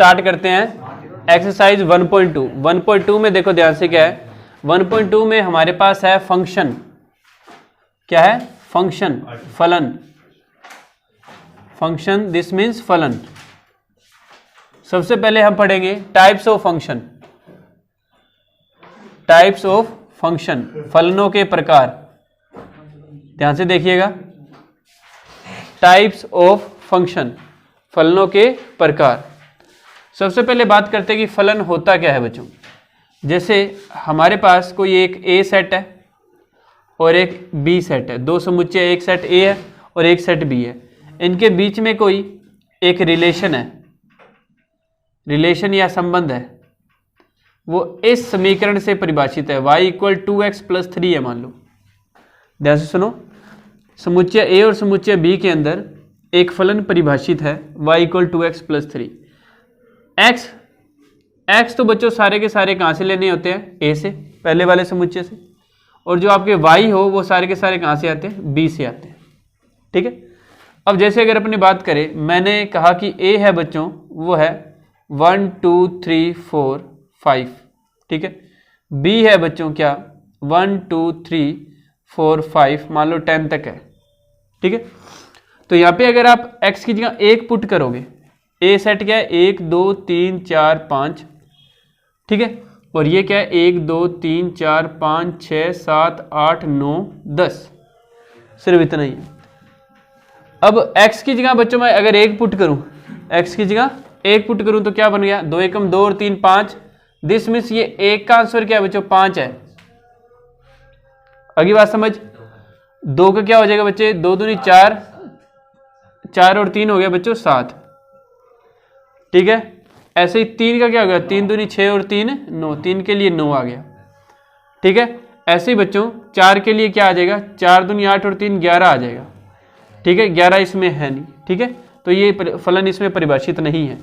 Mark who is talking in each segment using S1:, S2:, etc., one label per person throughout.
S1: Start करते हैं exercise 1.2। 1.2 में देखो ध्यान से क्या है, 1.2 में हमारे पास है फंक्शन। क्या है? फंक्शन, फलन। फंक्शन, दिस मीन्स फलन। सबसे पहले हम पढ़ेंगे types of function. Types of function, फलनों के प्रकार। ध्यान से देखिएगा, टाइप्स ऑफ फंक्शन, फलनों के प्रकार। सबसे पहले बात करते हैं कि फलन होता क्या है बच्चों। जैसे हमारे पास कोई एक ए सेट है और एक बी सेट है, दो समुच्चय, एक सेट ए है और एक सेट बी है। इनके बीच में कोई एक रिलेशन है, रिलेशन या संबंध है, वो इस समीकरण से परिभाषित है, y = 2x + 3 है मान लो। ध्यान से सुनो, समुच्चय ए और समुच्चय बी के अंदर एक फलन परिभाषित है y = 2x + 3। x तो बच्चों सारे के सारे कहाँ से लेने होते हैं? a से, पहले वाले समुच्चय से। और जो आपके y हो वो सारे के सारे कहाँ से आते हैं? b से आते हैं। ठीक है। अब जैसे अगर अपनी बात करें, मैंने कहा कि a है बच्चों, वो है 1 2 3 4 5। ठीक है। b है बच्चों क्या? 1 2 3 4 5, मान लो 10 तक है। ठीक है। तो यहाँ पे अगर आप x की जगह 1 पुट करोगे, a सेट क्या है? 1 2 3 4 5। ठीक है। और ये क्या है? 1 2 3 4 5 6 7 8 9 10, सिर्फ इतना ही है। अब x की जगह बच्चों मैं अगर 1 पुट करूं, x की जगह 1 पुट करूं तो क्या बन गया? 2 एकम 2 और 3 5। दिस मीन्स ये 1 का आंसर क्या है बच्चों? 5 है। अगली बात समझ। 2 का क्या हो जाएगा बच्चे? 2 दूनी 4, 4 और 3 हो गया बच्चों 7। ठीक है। ऐसे ही 3 का क्या हो गया? 3 दूनी 6 और 3 9, 3 के लिए 9 आ गया। ठीक है। ऐसे ही बच्चों 4 के लिए क्या आ जाएगा? 4 दूनी 8 और 3 11 आ जाएगा। ठीक है। 11 इसमें है नहीं। ठीक है। तो ये फलन इसमें परिभाषित नहीं है।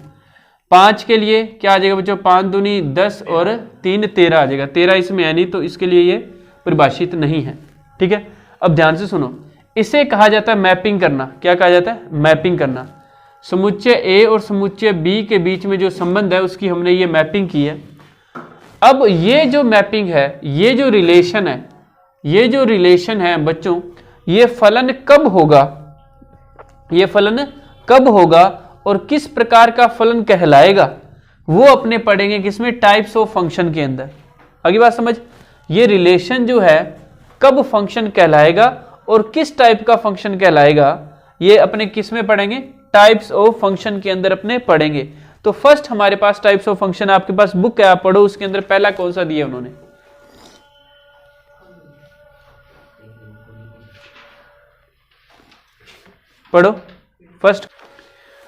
S1: 5 के लिए क्या आ जाएगा बच्चों? 5 दूनी 10 और 3 13 आ जाएगा। 13 इसमें है नहीं, तो इसके लिए ये परिभाषित नहीं है। ठीक है। अब ध्यान से सुनो, इसे कहा जाता है मैपिंग करना। क्या कहा जाता है? मैपिंग करना। समुच्चय ए और समुच्चय बी के बीच में जो संबंध है उसकी हमने ये मैपिंग की है। अब ये जो मैपिंग है, ये जो रिलेशन है बच्चों, ये फलन कब होगा? ये फलन कब होगा और किस प्रकार का फलन कहलाएगा, वो अपने पढ़ेंगे किसमें? टाइप्स ऑफ फंक्शन के अंदर। अगली बात समझ, ये रिलेशन जो है कब फंक्शन कहलाएगा और किस टाइप का फंक्शन कहलाएगा, ये अपने किस में पढ़ेंगे? टाइप्स ऑफ फंक्शन के अंदर अपने पढ़ेंगे। तो फर्स्ट हमारे पास टाइप्स ऑफ फंक्शन, आपके पास बुक है, आप पढ़ो, उसके अंदर पहला कौन सा दिया उन्होंने? पढ़ो फर्स्ट,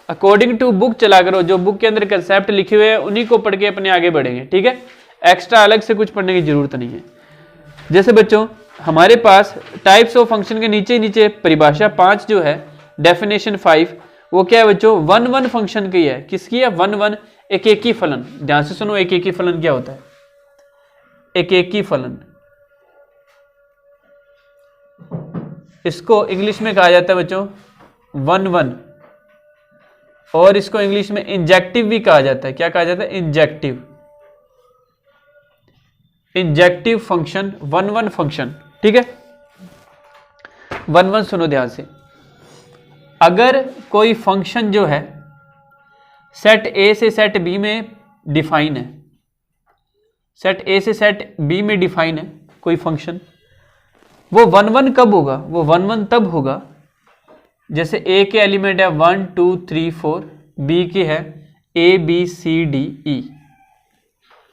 S1: अकॉर्डिंग टू बुक चला करो। जो बुक के अंदर कंसेप्ट लिखे हुए हैं उन्हीं को पढ़ के अपने आगे बढ़ेंगे। ठीक है। एक्स्ट्रा अलग से कुछ पढ़ने की जरूरत नहीं है। जैसे बच्चों हमारे पास टाइप्स ऑफ फंक्शन के नीचे नीचे परिभाषा 5 जो है, डेफिनेशन 5, वो क्या है बच्चों? 1 फंक्शन की है। किसकी है? 1 एक एक ही फलन। ध्यान से सुनो, एक एक ही फलन क्या होता है? एक एक ही फलन, इसको इंग्लिश में कहा जाता है बच्चों 1 और इसको इंग्लिश में इंजेक्टिव भी कहा जाता है। क्या कहा जाता है? Injective function, 1 function. ठीक है। 1 सुनो ध्यान से, अगर कोई फंक्शन जो है सेट ए से सेट बी में डिफाइन है, सेट ए से सेट बी में डिफाइन है कोई फंक्शन, वो 1 कब होगा? वो 1 तब होगा जैसे ए के एलिमेंट है 1 2 3 4, बी के है A B C D E.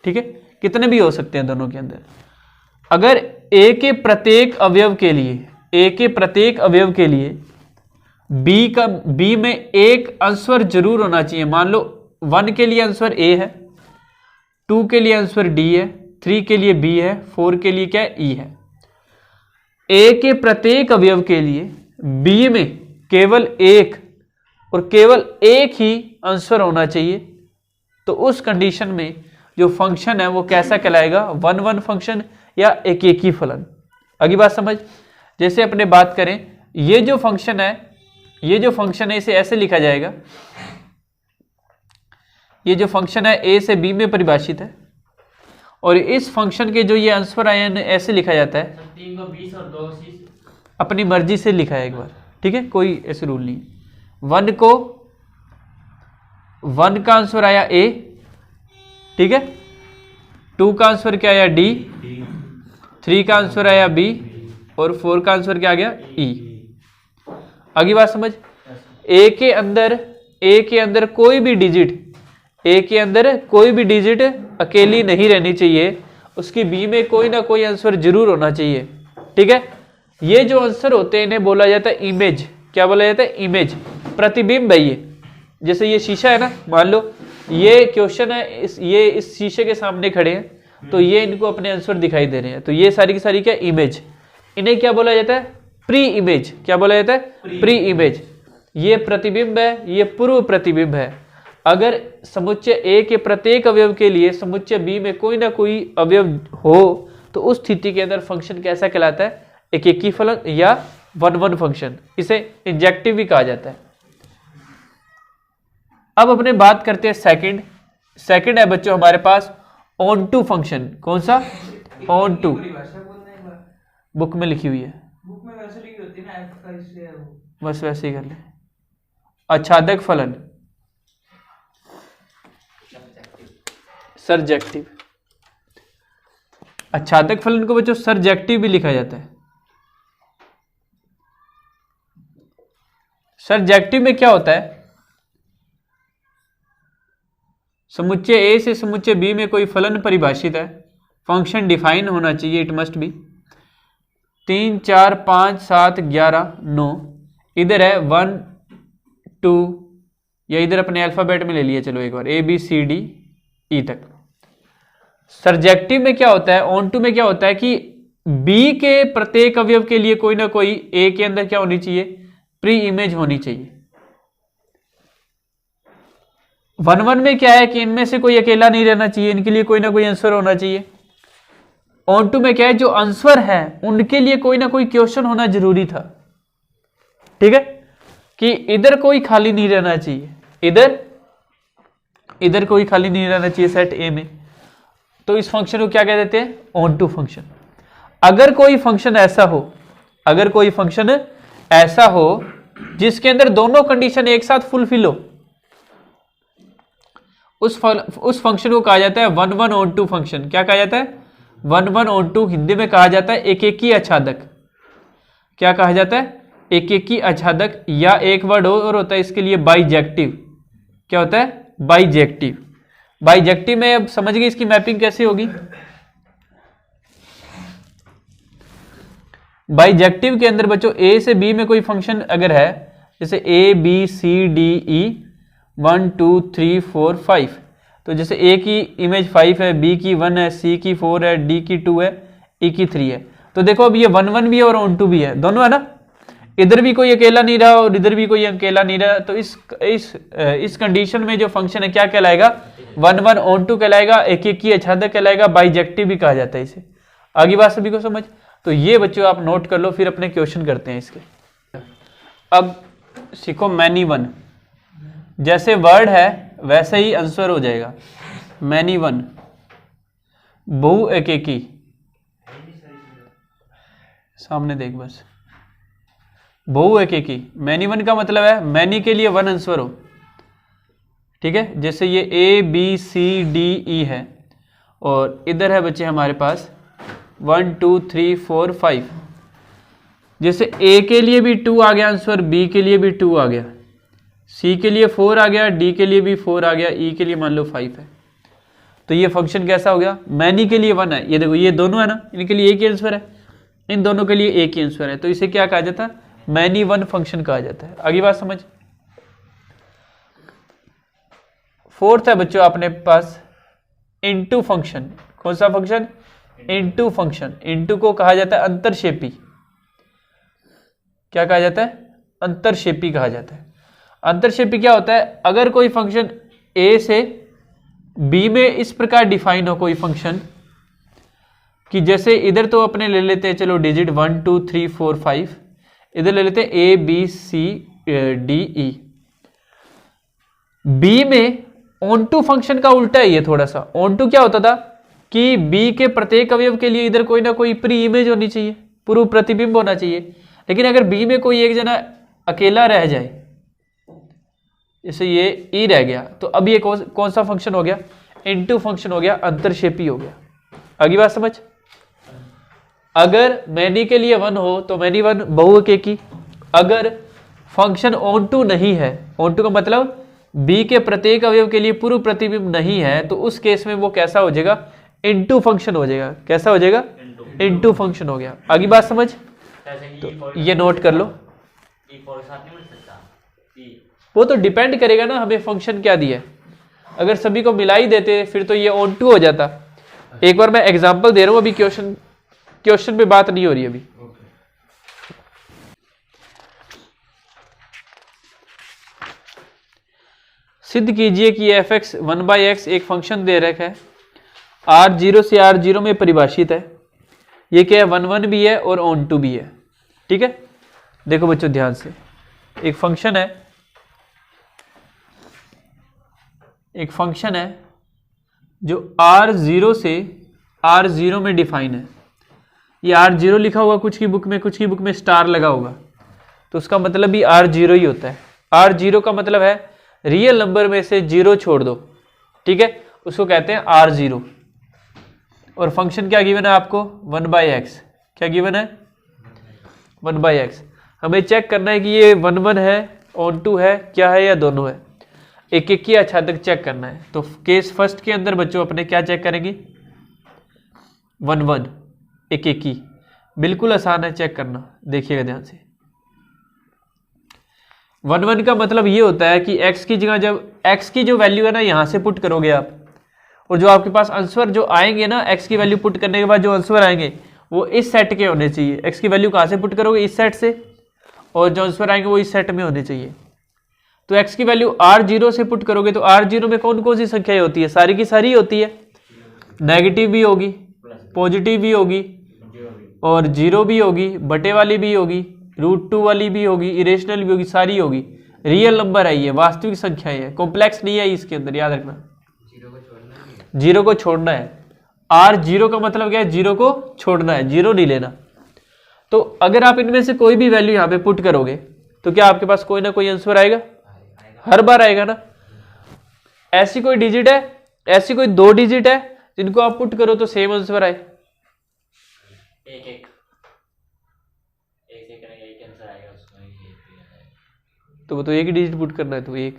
S1: ठीक है। कितने भी हो सकते हैं दोनों के अंदर। अगर ए के प्रत्येक अवयव के लिए बी में एक अंशवर जरूर होना चाहिए। मान लो 1 के लिए अंशवर ए है, 2 के लिए अंशवर डी है, 3 के लिए बी है, 4 के लिए क्या है? ई है। ए के प्रत्येक अवयव के लिए बी में केवल एक और केवल एक ही अंशवर होना चाहिए। तो उस कंडीशन में जो फंक्शन है वो कैसा कहलाएगा? 1 फंक्शन या एक एक ही फलन। अगली बात समझ। जैसे अपने बात करें, ये जो फंक्शन है इसे ऐसे लिखा जाएगा, ये जो फंक्शन है ए से बी में परिभाषित है, और इस फंक्शन के जो ये आंसर आए हैं ऐसे लिखा जाता है,
S2: 3 को 20 और 2
S1: अपनी मर्जी से लिखा है एक बार, ठीक है, कोई ऐसे रूल नहीं। 1 को 1 का आंसर आया ए, ठीक है, 2 का आंसर क्या आया डी, 3 का आंसर आया बी, और 4 का आंसर क्या आ गया ई। आगे बात समझ। ए के अंदर कोई भी डिजिट अकेली नहीं रहनी चाहिए, उसकी बी में कोई ना कोई आंसर जरूर होना चाहिए, ठीक है। ये जो आंसर होते हैं इन्हें बोला जाता है इमेज। क्या बोला जाता है? इमेज, प्रतिबिंब है ये। जैसे ये शीशा है ना, मान लो ये क्वेश्चन है, ये इस शीशे के सामने खड़े हैं, तो ये इनको अपने आंसर दिखाई दे रहे हैं, तो ये सारी की सारी क्या इमेज। इन्हें क्या बोला जाता है? Pre image. क्या बोला जाता है? Pre image. ये प्रतिबिंब है, ये पूर्व प्रतिबिंब है। अगर समुच्चय ए के प्रत्येक अवयव के लिए समुच्चय बी में कोई ना कोई अवयव हो, तो उस स्थिति के अंदर फंक्शन कैसा कहलाता है? एकेकी फलन या 1-1 फंक्शन। इसे इंजेक्टिव भी कहा जाता है। अब अपने बात करते हैं सेकंड है बच्चों हमारे पास ऑन टू फंक्शन। कौन सा? On to. बुक में लिखी हुई है,
S2: बुक में वैसे लिखी होती है ना, एफ का इसलिए वो
S1: बस वैसे ही कर ले। आच्छादक फलन, सरजेक्टिव। आच्छादक फलन को बच्चों सरजेक्टिव भी लिखा जाता है। सरजेक्टिव में क्या होता है? समुच्चय ए से समुच्चय बी में कोई फलन परिभाषित है, फंक्शन डिफाइन होना चाहिए, इट मस्ट बी। 3, 4, 5, 7, 11, 9 इधर है 1, 2, या इधर अपने अल्फाबेट में ले लिया, चलो एक बार ABCD E तक। सरजेक्टिव में क्या होता है? ऑन टू में क्या होता है कि बी के प्रत्येक अवयव के लिए कोई ना कोई ए के अंदर क्या होनी चाहिए? प्री इमेज होनी चाहिए। 1-1 में क्या है कि इनमें से कोई अकेला नहीं रहना चाहिए, इनके लिए कोई ना कोई आंसर होना चाहिए। ऑन टू में क्या है? जो आंसर है उनके लिए कोई ना कोई क्वेश्चन होना जरूरी था, ठीक है, कि इधर कोई खाली नहीं रहना चाहिए, इधर कोई खाली नहीं रहना चाहिए सेट ए में। तो इस फंक्शन को क्या कह देते हैं? Onto function. अगर कोई फंक्शन ऐसा हो जिसके अंदर दोनों कंडीशन एक साथ फुलफिल हो, उस फंक्शन को कहा जाता है 1-1 ऑन टू फंक्शन। क्या कहा जाता है? 1-1 ऑन टू। हिंदी में कहा जाता है एकेकी आच्छादक। क्या कहा जाता है? एकेकी आच्छादक। या एक वर्ड और होता है इसके लिए, बाइजेक्टिव। क्या होता है? बाइजेक्टिव। बाइजेक्टिव में अब समझ गए इसकी मैपिंग कैसे होगी? बाइजेक्टिव के अंदर बच्चों ए से बी में कोई फंक्शन अगर है, जैसे ABCDE 1 2 3 4 5, तो जैसे ए की इमेज 5 है, बी की 1 है, सी की 4 है, डी की 2 है, ई की 3 है। तो देखो अब ये 1-1 भी है और ऑन टू भी है, दोनों है ना। इधर भी कोई अकेला नहीं रहा और इधर भी कोई अकेला नहीं रहा, तो इस कंडीशन में जो फंक्शन है क्या कहलाएगा? 1-1 ऑन टू कहलाएगा, एकेकी आच्छादक कहलाएगा, बाइजेक्टिव भी कहा जाता है इसे। आगे बात सभी को समझ? तो ये बच्चों आप नोट कर लो, फिर अपने क्वेश्चन करते हैं इसके। अब सीखो मैनी वन। जैसे वर्ड है वैसे ही आंसर हो जाएगा। मैनी वन, बहु एकेकी। सामने देख बस, बहु एकेकी। मैनी वन का मतलब है मैनी के लिए 1 आंसर हो, ठीक है। जैसे ये ABCDE है और इधर है बच्चे हमारे पास 1 2 3 4 5। जैसे A के लिए भी 2 आ गया आंसर, B के लिए भी 2 आ गया, C के लिए 4 आ गया, D के लिए भी 4 आ गया, E के लिए मान लो 5 है। तो ये फंक्शन कैसा हो गया? मैनी के लिए 1 है। ये देखो ये दोनों है ना, इनके लिए एक ही आंसर है, इन दोनों के लिए एक ही आंसर है। तो इसे क्या कहा जाता है? मैनी वन फंक्शन कहा जाता है। अगली बात समझ। फोर्थ है बच्चों अपने पास इनटू फंक्शन। कौन सा फंक्शन? Into function. इनटू को कहा जाता है अंतरक्षेपी। क्या कहा जाता है? अंतरक्षेपी कहा जाता है। अंतरक्षेपी क्या होता है? अगर कोई फंक्शन ए से बी में इस प्रकार डिफाइन हो, कोई फंक्शन कि जैसे इधर तो अपने ले लेते हैं, चलो डिजिट 1 2 3 4 5, इधर ले लेते हैं ABCDE। बी में ऑन टू फंक्शन का उल्टा है ये थोड़ा सा। ऑन टू क्या होता था कि बी के प्रत्येक अवयव के लिए इधर कोई ना कोई प्री इमेज होनी चाहिए, पूर्व प्रतिबिंब होना चाहिए। लेकिन अगर बी में कोई एक जना अकेला रह जाए, जैसे ये ई रह गया, तो अब ये कौन सा फंक्शन हो गया? इनटू फंक्शन हो गया, अंतरक्षेपी हो गया। अगली बात समझ। अगर मैनी के लिए वन हो तो मैनी वन बहुएकेकी। अगर फंक्शन ऑन टू नहीं है, ऑन टू का मतलब बी के प्रत्येक अवयव के लिए पूर्व प्रतिबिंब नहीं है, तो उस केस में वो कैसा हो जाएगा? इनटू फंक्शन हो जाएगा। कैसा हो जाएगा? इनटू फंक्शन हो गया। आगे बात समझ। तो ये नोट कर लो। वो तो डिपेंड करेगा ना हमें फंक्शन क्या दिया है। अगर सभी को मिला ही देते फिर तो ये ऑन टू हो जाता। एक बार मैं एग्जांपल दे रहा हूं, अभी क्वेश्चन पे बात नहीं हो रही अभी। सिद्ध कीजिए कि f(x) 1/x एक फंक्शन दे रखा है, r0 से r0 में परिभाषित है। ये क्या है? 1 भी है और ऑन टू भी है। ठीक है, देखो बच्चों ध्यान से। एक फंक्शन है जो r0 से r0 में डिफाइन है। ये r0 लिखा होगा कुछ की बुक में, कुछ की बुक में स्टार लगा होगा, तो उसका मतलब भी r0 ही होता है। r0 का मतलब है रियल नंबर में से 0 छोड़ दो। ठीक है, उसको कहते हैं r0। और फंक्शन क्या गिवन है आपको? 1/x। क्या गिवन है? 1/x। हमें चेक करना है कि ये 1 है, ऑन टू है, क्या है, या दोनों है। एक एक की आच्छादक चेक करना है। तो केस फर्स्ट के अंदर बच्चों अपने क्या चेक करेंगे? 1 एक एक की। बिल्कुल आसान है चेक करना, देखिएगा ध्यान से। 1 का मतलब ये होता है कि x की जगह जब x की जो वैल्यू है ना यहां से पुट करोगे आप, और जो आपके पास आंसर जो आएंगे ना x की वैल्यू पुट करने के बाद जो आंसर आएंगे वो इस सेट के होने चाहिए। x की वैल्यू कहां से पुट करोगे? इस सेट से, और जो आंसर आएंगे वो इस सेट में होने चाहिए। तो x की वैल्यू r0 से पुट करोगे तो r0 में कौन कौन सी संख्याएं होती है? सारी की सारी होती है। नेगेटिव भी होगी, पॉजिटिव भी होगी, और जीरो भी होगी, बटे वाली भी होगी, √2 वाली भी होगी, इरेशनल भी होगी, सारी होगी। रियल नंबर है ये, वास्तविक संख्याएं है, कॉम्प्लेक्स नहीं है इसके अंदर, याद रखना। जीरो को छोड़ना है। r0 का मतलब क्या है? जीरो को छोड़ना है, जीरो नहीं लेना। तो अगर आप इनमें से कोई भी वैल्यू यहाँ पे पुट करोगे तो क्या आपके पास कोई ना कोई आंसर आएगा? हर बार आएगा ना। ऐसी कोई डिजिट है, ऐसी कोई 2 डिजिट है जिनको आप पुट करो तो सेम आंसर आए?
S2: एक
S1: तो वो तो एक ही डिजिट पुट करना है, तो एक।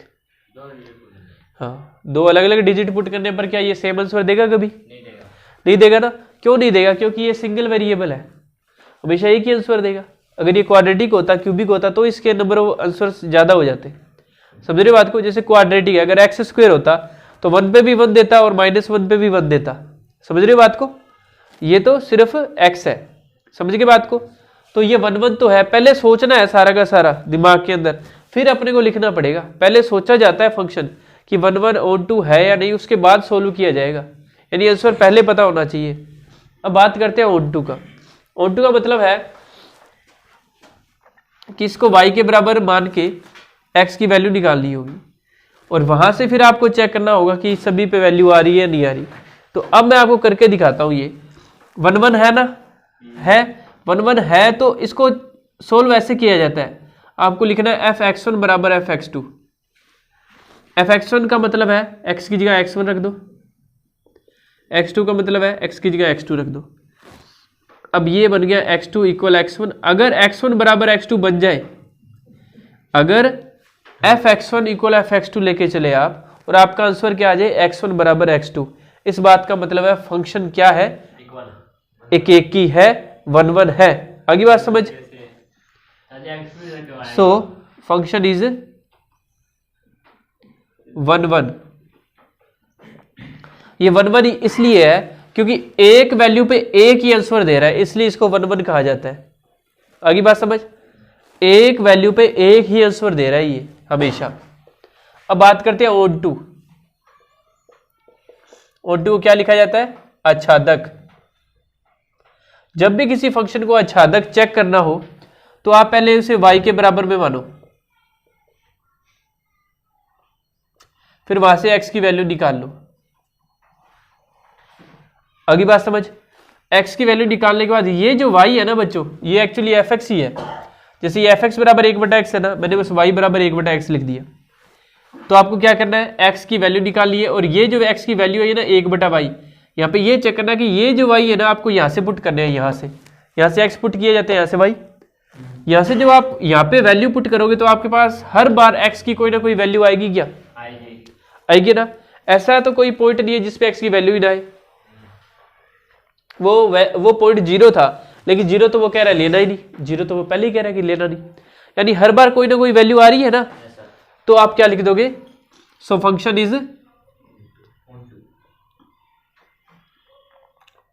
S1: हाँ, 2 अलग अलग डिजिट पुट करने पर क्या ये सेम आंसर देगा? कभी नहीं देगा ना। क्यों नहीं देगा? क्योंकि ये सिंगल वेरिएबल है, हमेशा एक ही आंसर देगा। अगर ये क्वाड्रेटिक होता, क्यूबिक होता, तो इसके नंबर ऑफ आंसर ज्यादा हो जाते। समझ रहे बात को? जैसे क्वाड्रेटिक है, अगर x² होता तो 1 पे भी 1 देता और -1 पे भी 1 देता। समझ रहे बात को? ये तो सिर्फ x है। समझ गए बात को? तो ये 1 तो है, पहले सोचना है सारा का सारा दिमाग के अंदर, फिर अपने को लिखना पड़ेगा। पहले सोचा जाता है फंक्शन कि 1 ऑन टू है या नहीं, उसके बाद सोल्व किया जाएगा। यानी आंसर पहले पता होना चाहिए। अब बात करते हैं ऑन टू का। ऑन टू का मतलब है कि इसको y के बराबर मान के x की वैल्यू निकालनी होगी, और वहां से फिर आपको चेक करना होगा कि सभी पे वैल्यू आ रही है नहीं आ रही। तो अब मैं आपको करके दिखाता हूं। ये 1 है ना, है 1 है, तो इसको सोल्व ऐसे किया जाता है। आपको लिखना है f(x1) बराबर f(x2). f(x1) का मतलब है x की जगह x1 रख दो, x2 का मतलब है x की जगह x2 रख दो। अब ये बन गया x2 = x1। अगर x1 बराबर x2 बन जाए, अगर f(x1) = f(x2) लेके चले आप, और आपका आंसर क्या आ जाए? x1 बराबर x2। इस बात का मतलब है फंक्शन क्या है? एक एक की है, 1 है। अगली बात समझ। सो फंक्शन इज 1 ये 1 इसलिए है क्योंकि एक वैल्यू पे एक ही आंसर दे रहा है, इसलिए इसको 1 कहा जाता है। अगली बात समझ। एक वैल्यू पे एक ही आंसर दे रहा है ये हमेशा। अब बात करते हैं ऑन टू। ऑन टू को क्या लिखा जाता है? आच्छादक। जब भी किसी फंक्शन को आच्छादक चेक करना हो तो आप पहले उसे y के बराबर में मानो, फिर वहां से x की वैल्यू निकाल लो। अगली बात समझ, x की वैल्यू निकालने के बाद ये जो y है ना बच्चों, ये एक्चुअली fx ही है। जैसे ये fx बराबर 1/x है ना, मैंने बस y बराबर 1/x लिख दिया। तो आपको क्या करना है, x की वैल्यू निकालनी है, और ये जो x की वैल्यू है ना 1/y, यहाँ पे ये चेक करना कि ये जो y है ना आपको यहाँ से पुट करना है, यहाँ से x पुट किए जाते हैं, यहाँ से y। यहाँ से जब आप यहाँ पे वैल्यू पुट करोगे तो आपके पास हर बार x की कोई ना कोई वैल्यू आएगी, क्या आएगी ना। ऐसा तो कोई पॉइंट नहीं है जिसपे x की वैल्यू ही ना आए। वो पॉइंट 0 था, लेकिन 0 तो वो कह रहा है लेना ही नहीं, 0 तो वो पहले ही कह रहा है कि लेना नहीं, यानी हर बार कोई ना कोई वैल्यू आ रही है ना। तो आप क्या लिख दोगे, so function is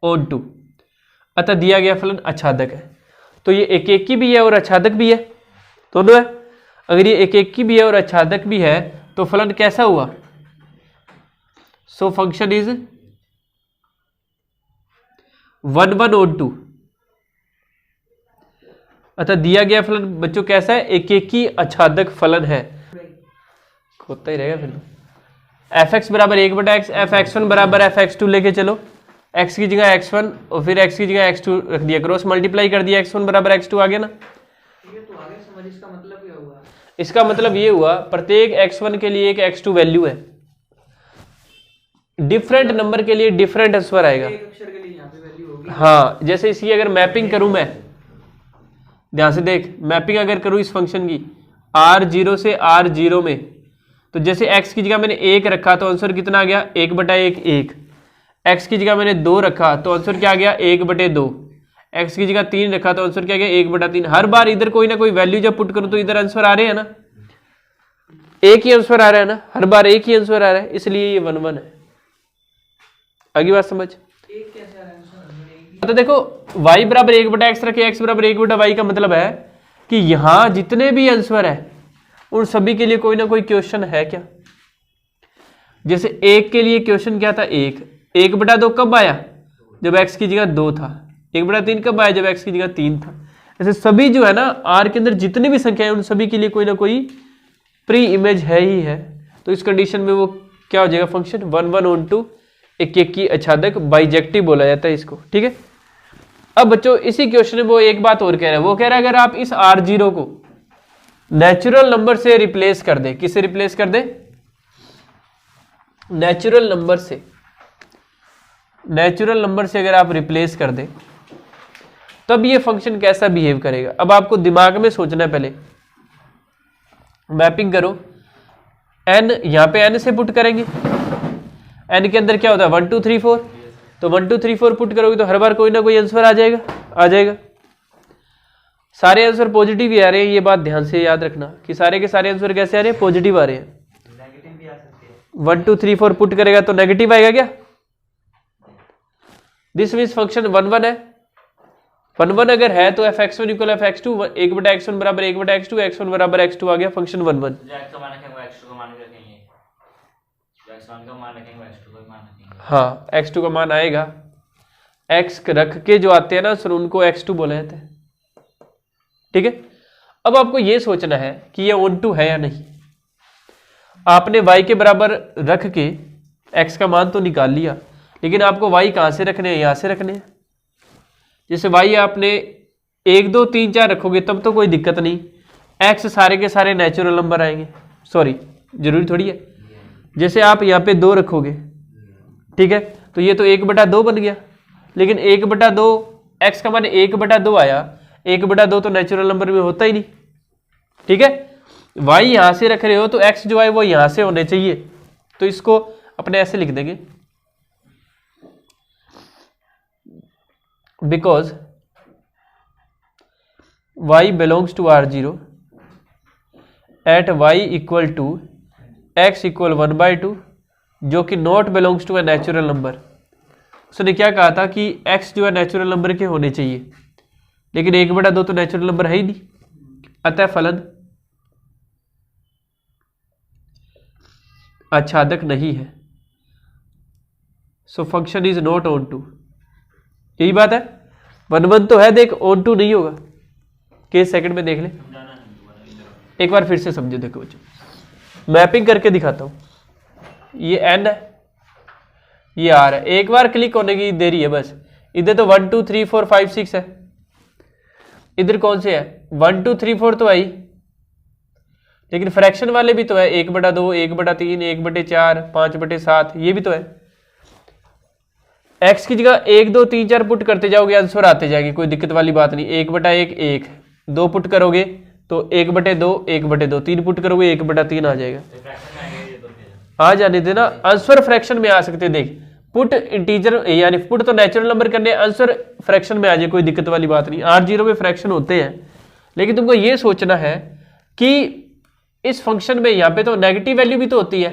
S1: onto, अतः दिया गया फलन आच्छादक है। तो ये एक एक की भी है और आच्छादक भी है, दोनों है। अगर ये एक एक की भी है और आच्छादक भी है तो फलन कैसा हुआ, so function is 1 1 onto, अतः दिया गया फलन बच्चों कैसा है, एक एक की आच्छादक फलन है। होता ही रहेगा फिर। fx बराबर 1/x, fx1 बराबर fx2 लेके चलो, x की जगह x1 और फिर x की जगह x2 रख दिया, क्रॉस मल्टीप्लाई कर दिया, x1 बराबर x2 आ गया ना।
S2: तो आगे समझ, इसका मतलब क्या हुआ?
S1: इसका मतलब ये हुआ प्रत्येक x1 के लिए एक x2 वैल्यू है, डिफरेंट नंबर के लिए डिफरेंट आंसर आएगा।
S2: एक अक्षर के लिए यहाँ पे वैल्यू होगी।
S1: हाँ, जैसे इसकी अगर मैपिंग करूं मैं, ध्यान से देख, मैपिंग अगर करूं इस फंक्शन की r0 से r0 में, तो जैसे x की जगह मैंने 1 रखा तो आंसर कितना आ गया, 1/1 1। x की जगह मैंने 2 रखा तो आंसर क्या आ गया, 1/2। x की जगह 3 रखा तो आंसर क्या आ गया, 1/3। हर बार इधर कोई ना कोई वैल्यू जब पुट करूं तो इधर आंसर आ रहे हैं ना, एक ही आंसर आ रहा है ना, हर बार एक ही आंसर आ रहा है, इसलिए ये 1 1 है। अगली बात समझ,
S2: एक कैसे आ रहा है आंसर?
S1: तो देखो y बराबर 1/x रखे, x बराबर 1/y का मतलब है कि यहां जितने भी आंसर है उन सभी के लिए कोई ना कोई क्वेश्चन है क्या। जैसे 1 के लिए क्वेश्चन क्या था, 1/2 कब आया, जब x की जगह 2 था। 1/3 कब आया, जब x की जगह 3 था। ऐसे सभी जो है ना r के अंदर जितनी भी संख्या है उन सभी के लिए कोई ना कोई प्री इमेज है ही है। तो इस कंडीशन में वो क्या हो जाएगा, फंक्शन 1 1 ऑन टू, एक एक की आच्छादक, बाइजेक्टिव बोला जाता है इसको, ठीक है। अब बच्चों इसी क्वेश्चन में वो एक बात और कह रहा है, वो कह रहा है अगर आप इस r0 को नेचुरल नंबर से रिप्लेस कर दे, किससे रिप्लेस कर दे, नेचुरल नंबर से, नेचुरल नंबर से अगर आप रिप्लेस कर दे तब ये फंक्शन कैसा बिहेव करेगा। अब आपको दिमाग में सोचना है, पहले मैपिंग करो, n यहां पे n से पुट करेंगे, n के अंदर क्या होता है 1 2 3 4, तो 1 2 3 4 पुट करोगे तो हर बार कोई ना कोई आंसर आ जाएगा। सारे आंसर पॉजिटिव ही आ रहे हैं, ये बात ध्यान से याद रखना कि सारे के सारे आंसर कैसे आ रहे हैं, पॉजिटिव आ रहे हैं।
S2: नेगेटिव भी आ सकती है।
S1: 1 2 3 4 पुट करेगा तो नेगेटिव आएगा क्या, दिस मीन्स फंक्शन 1 1 है। 1 1 अगर है तो fx1 इक्वल fx2, 1/x1 बराबर 1/x2, x1 बराबर x2 आ गया, फंक्शन 1 1।
S2: जो x का मान रखेंगे वो x2 का मान भी रखेंगे, जो x1 का मान रखेंगे वो x2 का मान रखेंगे।
S1: हाँ, x2 का मान आएगा, x रख के जो आते हैं ना सर उनको x2 बोला जाता है, ठीक है। अब आपको ये सोचना है कि ये ऑन टू है या नहीं। आपने y के बराबर रख के x का मान तो निकाल लिया, लेकिन आपको y कहां से रखने हैं, यहां से रखने हैं। जैसे y आपने 1 2 3 4 रखोगे तब तो कोई दिक्कत नहीं, x सारे के सारे नेचुरल नंबर आएंगे, सॉरी जरूरी थोड़ी है। जैसे आप यहाँ पे 2 रखोगे, ठीक है, तो ये तो 1/2 बन गया, लेकिन 1/2 x का मान 1/2 आया, 1/2 तो नेचुरल नंबर में होता ही नहीं, ठीक है। y यहां से रख रहे हो तो x जो है वो यहां से होने चाहिए, तो इसको अपने ऐसे लिख देंगे, because y belongs to r0 at y equal to x equal 1/2, जो कि not belongs to a natural number. उसने क्या कहा था कि x जो है नेचुरल नंबर के होने चाहिए, लेकिन 1/2 तो नेचुरल नंबर है ही नहीं, अतः फलन आच्छादक नहीं है। So function is not onto, यही बात है। 1 1 तो है, देख ऑन टू नहीं होगा, केस सेकंड में देख ले, एक बार फिर से समझो। देखो बच्चों मैपिंग करके दिखाता हूं। ये n है, ये r है। एक बार क्लिक होने की देरी है बस। इधर तो 1 2 3 4 5 6 है, इधर कौन से है 1 2 3 4 तो है ही, लेकिन फ्रैक्शन वाले भी तो है 1/2 1/3 1/4 5/7, ये भी तो है। x की जगह 1 2 3 4 पुट करते जाओगे आंसर आते जाएंगे, कोई दिक्कत वाली बात नहीं। 1/1 1, 2 पुट करोगे तो 1/2 1/2, 3 पुट करोगे 1/3 आ जाएगा। आ जाने देना, आंसर फ्रैक्शन में आ सकते। देख पुट इंटीजर यानी पुट तो नेचुरल नंबर करने, आंसर फ्रैक्शन में आ जाए, कोई दिक्कत वाली बात नहीं। R0 में फ्रैक्शन होते हैं, लेकिन तुमको ये सोचना है कि इस फंक्शन में यहाँ पे तो नेगेटिव वैल्यू भी तो होती है।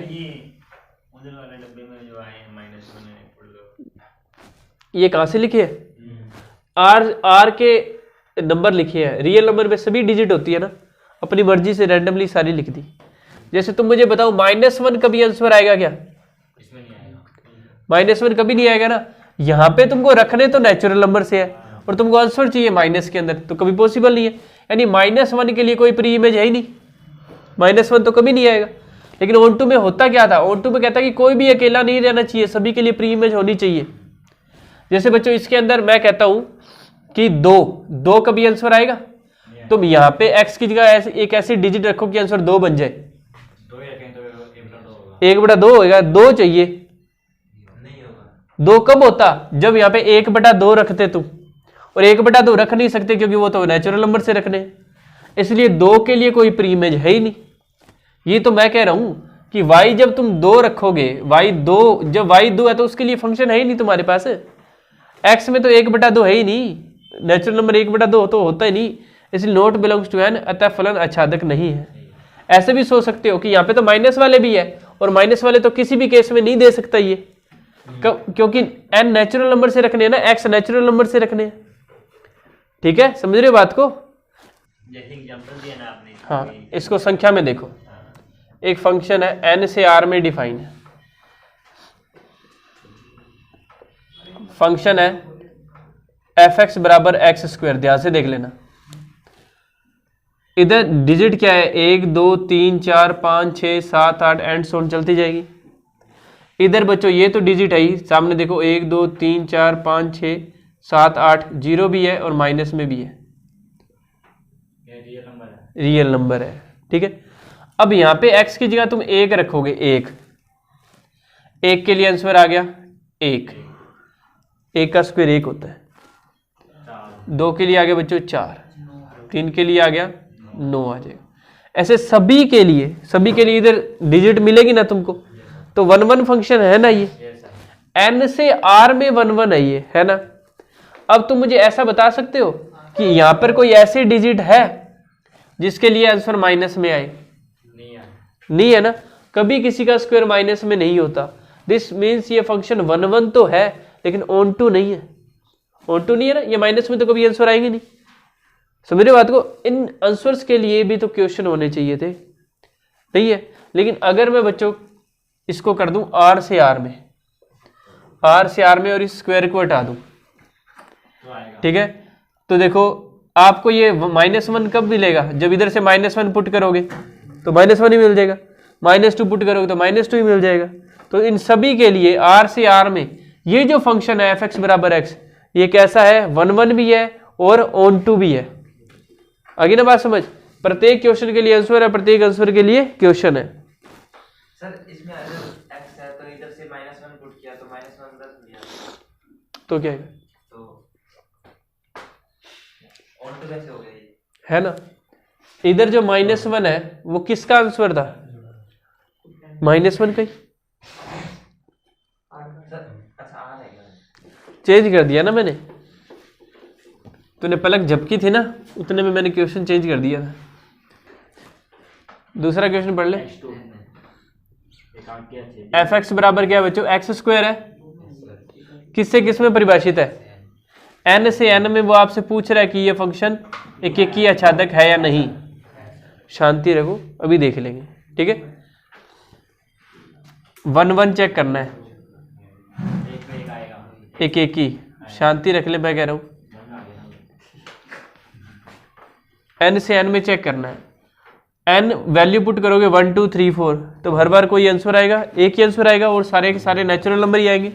S1: ये कहाँ से लिखे है R के नंबर लिखे हैं, रियल नंबर में सभी डिजिट होती है ना, अपनी मर्जी से रैंडमली सारी लिख दी। जैसे तुम मुझे बताओ -1 कभी आंसर आएगा क्या? -1 कभी नहीं आएगा ना। यहाँ पे तुमको रखने तो नेचुरल नंबर से है और तुमको आंसर चाहिए माइनस के अंदर, तो कभी पॉसिबल नहीं है। यानी -1 के लिए कोई प्री इमेज है ही नहीं, -1 तो कभी नहीं आएगा। लेकिन ON2 में होता क्या था, ON2 में कहता कि कोई भी अकेला नहीं रहना चाहिए, सभी के लिए प्री इमेज होनी चाहिए। जैसे बच्चों इसके अंदर मैं कहता हूं कि 2 कभी आंसर आएगा, तुम यहाँ पे x की जगह एक ऐसी डिजिट रखो कि आंसर 2 बन जाए, 1/2 होगा। 2 चाहिए, 2 कब होता जब यहाँ पे 1/2 रखते तुम, और 1/2 रख नहीं सकते क्योंकि वो तो नेचुरल नंबर से रखने हैं, इसलिए 2 के लिए कोई प्री इमेज है ही नहीं। ये तो मैं कह रहा हूं कि y जब तुम 2 रखोगे, जब y 2 है तो उसके लिए फंक्शन है ही नहीं तुम्हारे पास। x में तो 1/2 है ही नहीं, नेचुरल नंबर 1/2 तो होता ही नहीं, इसलिए नॉट बिलोंग्स टू n, अतः फलन आच्छादक नहीं है। ऐसे भी सोच सकते हो कि यहाँ पे तो माइनस वाले भी है, और माइनस वाले तो किसी भी केस में नहीं दे सकता ये, क्योंकि n नेचुरल नंबर से रखने हैं ना, x नेचुरल नंबर से रखने हैं। ठीक है, समझ रहे हो बात को?
S2: जैसे एग्जांपल दिया ना आपने,
S1: हाँ, इसको संख्या में देखो। एक फंक्शन है n से r में डिफाइन है, फंक्शन है f(x) = x²। ध्यान से देख लेना, इधर डिजिट क्या है 1 2 3 4 5 6 7 8 एंड सो ऑन चलती जाएगी। इधर बच्चों ये तो डिजिट है ही, सामने देखो 1 2 3 4 5 6 7 8, 0 भी है और माइनस में भी है, रियल नंबर है। ठीक है, अब यहाँ पे x की जगह तुम 1 रखोगे, 1 के लिए आंसर आ गया 1 का स्क्वायर 1 होता है। 2 के लिए आ गया बच्चों 4, 3 के लिए आ गया 9 आ जाएगा। ऐसे सभी के लिए इधर डिजिट मिलेगी ना तुमको, तो 1 1 फंक्शन है ना ये, n से r में 1 1 है ये, है ना। अब तुम मुझे ऐसा बता सकते हो कि यहाँ पर कोई ऐसी डिजिट है जिसके लिए आंसर माइनस में आए? नहीं है ना, कभी किसी का स्क्वायर माइनस में नहीं होता। दिस मीन्स ये फंक्शन 1 1 तो है लेकिन ON2 नहीं है, ON2 नहीं है ना, ये माइनस में तो कभी आंसर आएंगे नहीं। समझ रहे हो बात को? इन आंसर्स के लिए भी तो क्वेश्चन होने चाहिए थे, नहीं है। लेकिन अगर मैं बच्चों इसको कर दूं r से r में और इस स्क्वायर को हटा दूं, ठीक है, तो देखो आपको ये -1 कब मिलेगा? जब इधर से -1 पुट करोगे तो -1 ही मिल जाएगा, -2 पुट करोगे तो -2 ही मिल जाएगा। तो इन सभी के लिए r से r में ये जो फंक्शन है f(x) = x, ये कैसा है? 1 1 भी है और ON2 भी है। आगे ना बात समझ? प्रत्येक क्वेश्चन के लिए आंसर है, प्रत्येक आंसर के लिए क्वेश्चन है।
S3: सर इसमें अगर x है तो इधर से -1 पुट किया तो -1 10 लिया
S1: तो क्या है?
S3: तो ON2 कैसे हो गया ये?
S1: है ना, इधर जो -1 है वो किसका आंसर था? -1 का ही।
S3: सर अच्छा आ रहेगा,
S1: चेंज कर दिया ना मैंने, तूने पलक झपकी थी ना उतने में मैंने क्वेश्चन चेंज कर दिया था। दूसरा क्वेश्चन पढ़ ले। f(x) बराबर क्या है बच्चों? x² है, किससे किस में परिभाषित है? n से n में। वो आपसे पूछ रहा है कि ये फंक्शन एक आच्छादक है या नहीं। शांति रखो, अभी देख लेंगे, ठीक है। 1 1 चेक करना है, एक ही। शांति रख ले, मैं कह रहा हूं n से n में चेक करना है। n वैल्यू पुट करोगे 1 2 3 4, तो हर बार कोई आंसर आएगा, एक ही आंसर आएगा और सारे के सारे नेचुरल नंबर ही आएंगे।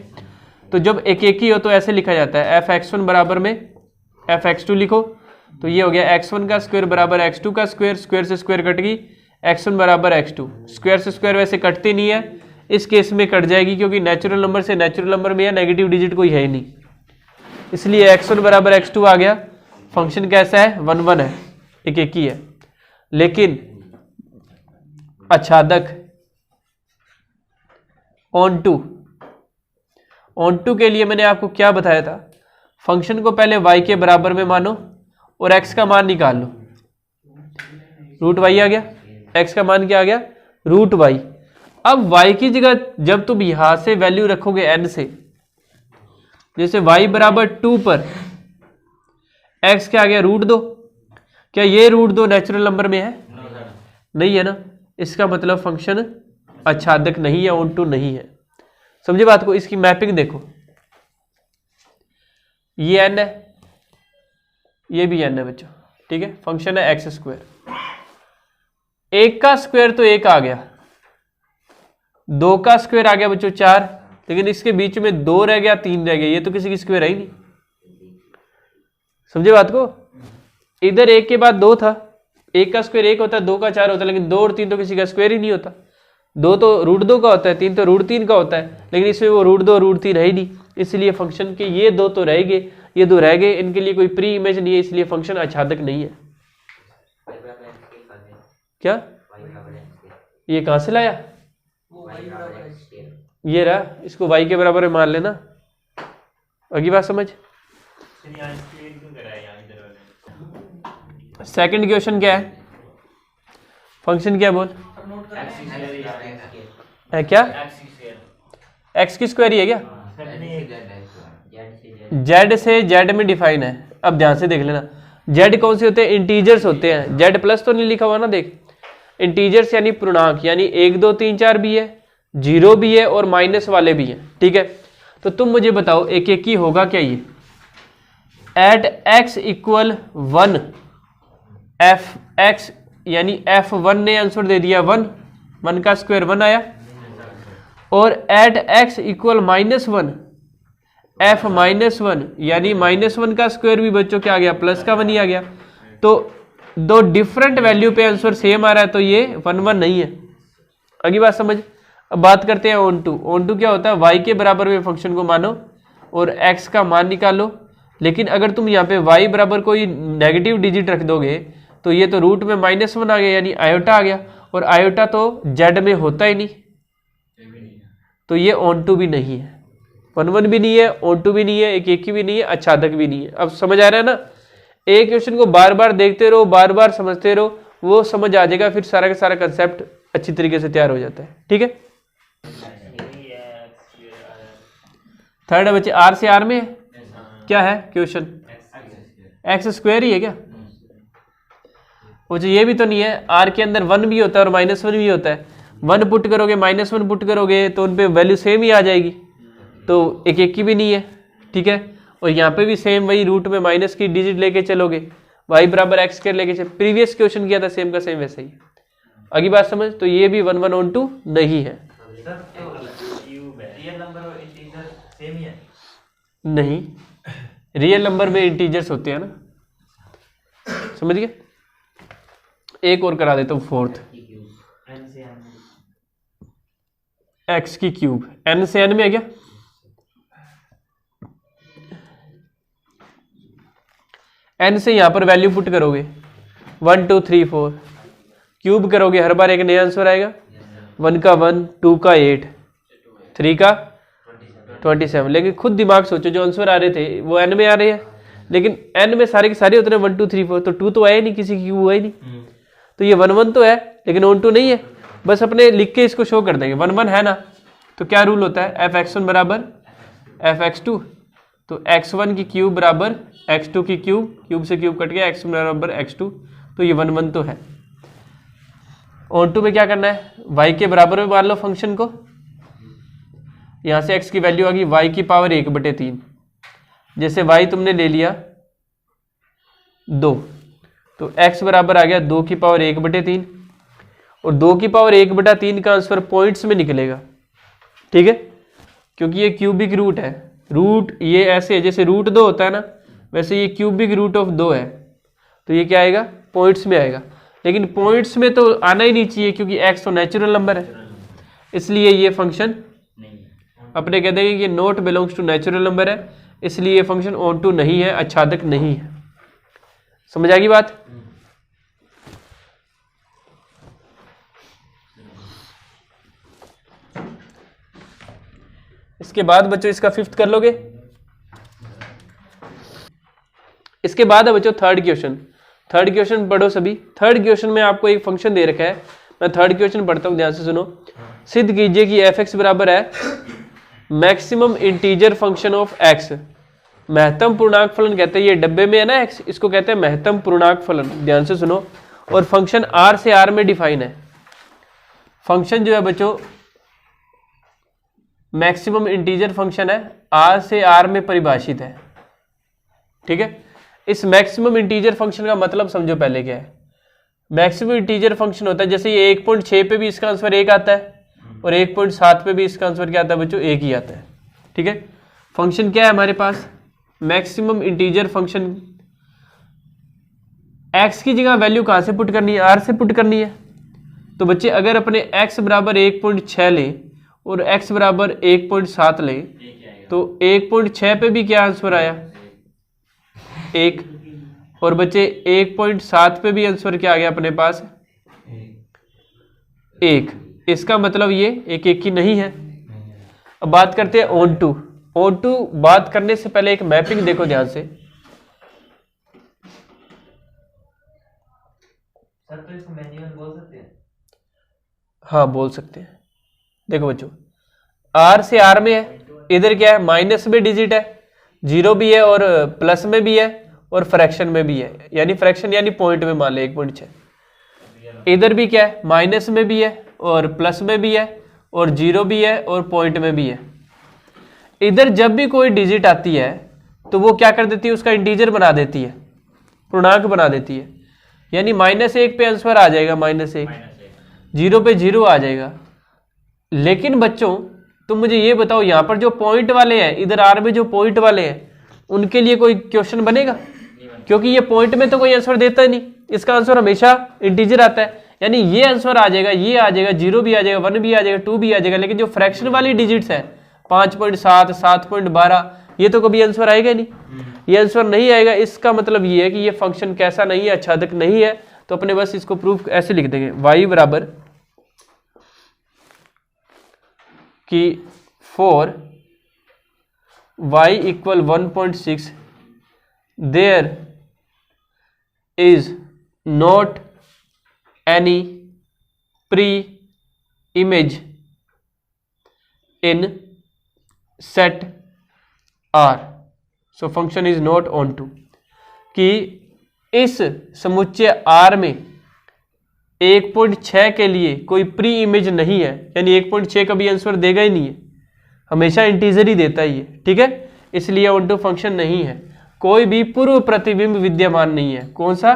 S1: तो जब एक एक ही हो तो ऐसे लिखा जाता है f(x1) बराबर में f(x2) लिखो, तो ये हो गया x1 का स्क्वायर बराबर x2 का स्क्वायर, स्क्वायर से स्क्वायर कट गई, x1 बराबर x2, स्क्वायर से स्क्वायर वैसे कटती नहीं है, इस केस में कट जाएगी क्योंकि नेचुरल नंबर से नेचुरल नंबर में या नेगेटिव डिजिट कोई है ही नहीं, इसलिए x1 बराबर x2 आ गया। फंक्शन कैसा है? 1 1 है, एक एक ही है, लेकिन आच्छादक ऑन टू के लिए मैंने आपको क्या बताया था? फंक्शन को पहले y के बराबर में मानो और x का मान निकाल लो, रूट y आ गया, x का मान क्या आ गया? Root y। अब y की जगह जब तुम यहां से वैल्यू रखोगे n से, जैसे y बराबर 2 पर x क्या आ गया? रूट 2। क्या ये रूट 2 नेचुरल नंबर में है? नहीं है ना, इसका मतलब फंक्शन आच्छादक नहीं है, ऑन टू नहीं है। समझे बात को? इसकी मैपिंग देखो, ये n है, ये भी n है बच्चों, ठीक है। फंक्शन है x स्क्वायर, एक का स्क्वायर तो एक आ गया, दो का स्क्वायर आ गया बच्चों 4, लेकिन इसके बीच में 2 रह गया, 3 रह गया, ये तो किसी की स्क्वायर है ही नहीं। समझे बात को? इधर एक के बाद 2 था, एक का स्क्वायर 1 होता है, 2 का 4 होता है, लेकिन 2 और 3 तो किसी का स्क्वायर ही नहीं होता। 2 तो रूट 2 का होता है, 3 तो रूट 3 का होता है, लेकिन इसमें वो रूट 2 रूट 3 है ही नहीं, इसलिए फंक्शन के ये 2 तो रह गए, ये 2 रह गए, इनके लिए कोई प्री इमेज नहीं है, इसलिए फंक्शन आच्छादक नहीं है। क्या ये कहां से लाया? ये रहा, इसको y के बराबर में मान लेना। अगली बात समझ। सेकंड क्वेश्चन क्या है? फंक्शन क्या बोल है? क्या x की स्क्वायर ही है क्या? z से z में डिफाइन है। अब ध्यान से देख लेना, z कौन से होते हैं? इंटीजर्स होते हैं। z प्लस तो नहीं लिखा हुआ ना, देख, इंटीजर्स यानी पूर्णांक, यानी 1 2 3 4 भी है, 0 भी है और माइनस वाले भी है, ठीक है। तो तुम मुझे बताओ एक एक ही होगा क्या ये? एट x इक्वल 1 f(x) यानी f1 ने आंसर दे दिया 1, 1 का स्क्वायर 1 आया, और एट x इक्वल -1 f -1 यानी -1 का स्क्वायर भी बच्चों क्या आ गया? प्लस का 1 ही आ गया। तो दो डिफरेंट वैल्यू पे आंसर सेम आ रहा है, तो ये 1 1 नहीं है। अगली बात समझ। अब बात करते हैं ऑन टू क्या होता है? y के बराबर में फंक्शन को मानो और x का मान निकालो, लेकिन अगर तुम यहाँ पे y बराबर कोई नेगेटिव डिजिट रख दोगे तो ये तो रूट में -1 आ गया, यानी आयोटा आ गया, और आयोटा तो z में होता ही नहीं, तो ये ऑन टू भी नहीं है, 1 1 भी नहीं है, ऑन टू भी नहीं है, एक एक ही भी नहीं है, आच्छादक भी नहीं है। अब समझ आ रहा है ना? एक क्वेश्चन को बार बार देखते रहो, बार बार समझते रहो, वो समझ आ जाएगा, फिर सारा का सारा कंसेप्ट अच्छी तरीके से तैयार हो जाता है, ठीक है। थर्ड है बच्चे, आर से आर में क्या है क्वेश्चन? एक्स स्क्वायर ही है क्या? मुझे ये भी तो नहीं है, आर के अंदर 1 भी होता है और -1 भी होता है। 1 पुट करोगे -1 पुट करोगे तो उन पे वैल्यू सेम ही आ जाएगी, तो एक एक की भी नहीं है, ठीक है। और यहाँ पे भी सेम वही रूट में माइनस की डिजिट लेके चलोगे, y बराबर x स्क्वायर लेके चलो, प्रीवियस क्वेश्चन किया था सेम का सेम वैसे ही। अगली बात समझ। तो ये भी 1 1 ऑन टू नहीं है।
S3: रियल नंबर और इंटीजर सेम ही है?
S1: नहीं, रियल नंबर में इंटीजर्स होते हैं ना, समझ गए। एक और करा देता हूँ, फोर्थ, x की क्यूब, n से n में है क्या? n से यहां पर वैल्यू पुट करोगे 1 2 3 4, क्यूब करोगे हर बार एक नया आंसर आएगा, 1 का 1, 2 का 8, 3 का 27। लेकिन खुद दिमाग सोचो, जो आंसर आ रहे थे वो n में आ रहे हैं, लेकिन n में सारे के सारे होते हैं 1 2 3 4, तो 2 तो आया नहीं, किसी की क्यूब हुआ ही नहीं, तो ये 1 1 तो है लेकिन ऑन टू नहीं है। बस अपने लिख के इसको शो कर देंगे, 1 1 है ना, तो क्या रूल होता है? f(x1) बराबर f(x2), तो x1 की क्यूब बराबर x2 की क्यूब, क्यूब से क्यूब कट गया, x1 बराबर x2, तो ये 1 1 तो है। ऑन टू में क्या करना है? y के बराबर में मान लो फंक्शन को, यहां से x की वैल्यू आ गई y की पावर 1/3, जैसे y तुमने ले लिया 2, तो x बराबर आ गया 2 की पावर 1/3, और 2⁻1/3 का आंसर पॉइंट्स में निकलेगा, ठीक है, क्योंकि ये क्यूबिक रूट है। रूट ये ऐसे है जैसे रूट 2 होता है ना, वैसे ये क्यूबिक रूट ऑफ 2 है, तो ये क्या आएगा, पॉइंट्स में आएगा। लेकिन पॉइंट्स में तो आना ही नहीं चाहिए क्योंकि x तो नेचुरल नंबर है, इसलिए ये फंक्शन अपने कह देंगे कि not belongs to natural number है, इसलिए ये फंक्शन ऑन टू नहीं है, आच्छादक नहीं है। समझ आ गई बात? इसके बाद बच्चों इसका फिफ्थ कर लोगे। इसके बाद है बच्चों थर्ड क्वेश्चन। थर्ड क्वेश्चन पढ़ो सभी। थर्ड क्वेश्चन में आपको एक फंक्शन दे रखा है, मैं थर्ड क्वेश्चन पढ़ता हूं, ध्यान से सुनो। सिद्ध कीजिए कि f(x) बराबर है maximum integer function of x। महत्तम पूर्णांक फलन कहते हैं, ये डब्बे में है ना x, इसको कहते हैं महत्तम पूर्णांक फलन। ध्यान से सुनो। और फंक्शन r से r में डिफाइन है। फंक्शन जो है बच्चों मैक्सिमम इंटीजर फंक्शन है, r से r में परिभाषित है, ठीक है। इस मैक्सिमम इंटीजर फंक्शन का मतलब समझो पहले क्या है। मैक्सिमम इंटीजर फंक्शन होता है जैसे ये 1.6 पे भी इसका आंसर 1 आता है और 1.7 पे भी इसका आंसर क्या आता है बच्चों, 1 ही आता है, ठीक है। फंक्शन क्या है हमारे पास, मैक्सिमम इंटीजर फंक्शन। x की जगह वैल्यू कहां से पुट करनी है, r से पुट करनी है। तो बच्चे अगर अपने x बराबर 1.6 लें और x बराबर 1.7 लें तो 1.6 पे भी क्या आंसर आया, 1। और बच्चे 1.7 पे भी आंसर क्या आ गया अपने पास, 1। इसका मतलब ये एक ही नहीं है। अब बात करते हैं ऑन टू। ऑन टू बात करने से पहले एक मैपिंग देखो ध्यान से।
S3: सर तो इसको मैन्युअल बोल सकते हैं?
S1: हाँ बोल सकते हैं। देखो बच्चों r से r में है, इधर क्या है माइनस में डिजिट है, 0 भी है और प्लस में भी है और फ्रैक्शन में भी है, यानी फ्रैक्शन यानी पॉइंट में मान ले 1.6। इधर भी क्या है माइनस में भी है और प्लस में भी है और 0 भी है और पॉइंट में भी है। इधर जब भी कोई डिजिट आती है तो वो क्या कर देती है, उसका इंटीजर बना देती है, पूर्णांक बना देती है। यानी -1 पे आंसर आ जाएगा -1, 0 पे 0 आ जाएगा। लेकिन बच्चों तुम मुझे ये बताओ, यहाँ पर जो पॉइंट वाले हैं, इधर r में जो पॉइंट वाले हैं, उनके लिए कोई क्वेश्चन बनेगा? क्योंकि ये पॉइंट में तो कोई आंसर देता ही नहीं, इसका आंसर हमेशा इंटीजर आता है। यानी ये आंसर आ जाएगा, ये आ जाएगा, 0 भी आ जाएगा, 1 भी आ जाएगा, 2 भी आ जाएगा। लेकिन जो फ्रैक्शन वाली डिजिट्स है 5.7, 7.12, ये तो कभी आंसर आएगा नहीं, ये आंसर नहीं आएगा। इसका मतलब ये है कि ये फंक्शन कैसा नहीं है, आच्छादक नहीं है। तो अपने बस इसको प्रूफ ऐसे लिख देंगे, y बराबर कि for y equal 1.6 there is not any pre image in set R, so function is not onto. कि इस समुच्चय R में 1.6 के लिए कोई प्री इमेज नहीं है, यानी 1.6 का भी आंसर देगा ही नहीं है, हमेशा इंटीजर ही देता ही है, ठीक है। इसलिए ऑन टू फंक्शन नहीं है। कोई भी पूर्व प्रतिबिंब विद्यमान नहीं है। कौन सा?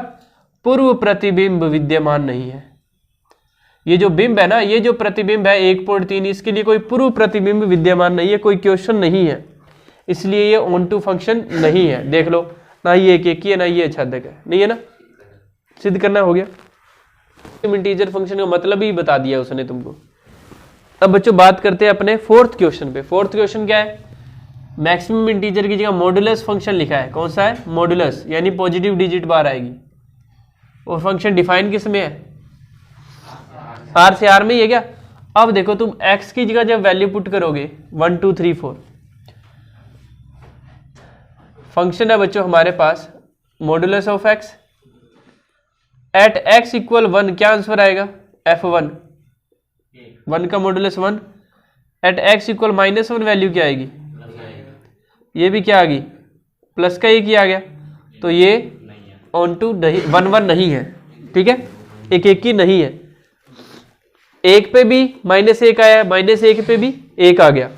S1: पूर्व प्रतिबिंब विद्यमान नहीं है। ये जो बिंब है ना, ये जो प्रतिबिंब है 1.3, इसके लिए कोई पूर्व प्रतिबिंब विद्यमान नहीं है, कोई क्वेश्चन नहीं है, इसलिए ये ऑन टू फंक्शन नहीं है। देख लो, ना ये एक ही है ना ये आच्छादक है, नहीं है ना, सिद्ध करना हो गया। इंटीजर फंक्शन का मतलब ही बता दिया उसने तुमको। अब बच्चों बात करते हैं अपने फोर्थ क्वेश्चन पे। फोर्थ क्वेश्चन क्या है, मैक्सिमम इंटीजर की जगह मॉडुलस फंक्शन लिखा है। कौन सा है? मॉडुलस, यानी पॉजिटिव डिजिट बाहर आएगी। और फंक्शन डिफाइन किस में है? r से r में ही है क्या? अब देखो तुम x की जगह जब वैल्यू पुट करोगे 1 2 3 4, फंक्शन है बच्चों हमारे पास modulus of x at x equal 1, क्या आंसर आएगा? f1, 1 का modulus 1। At x equal -1 value क्या आएगी? ये भी क्या आ गई? प्लस का एक ही आ गया। तो ये ऑन टू नहीं, 1 1 नहीं है, ठीक है, एक ही नहीं है। 1 पे भी -1 आया, -1 पे भी 1 आ गया,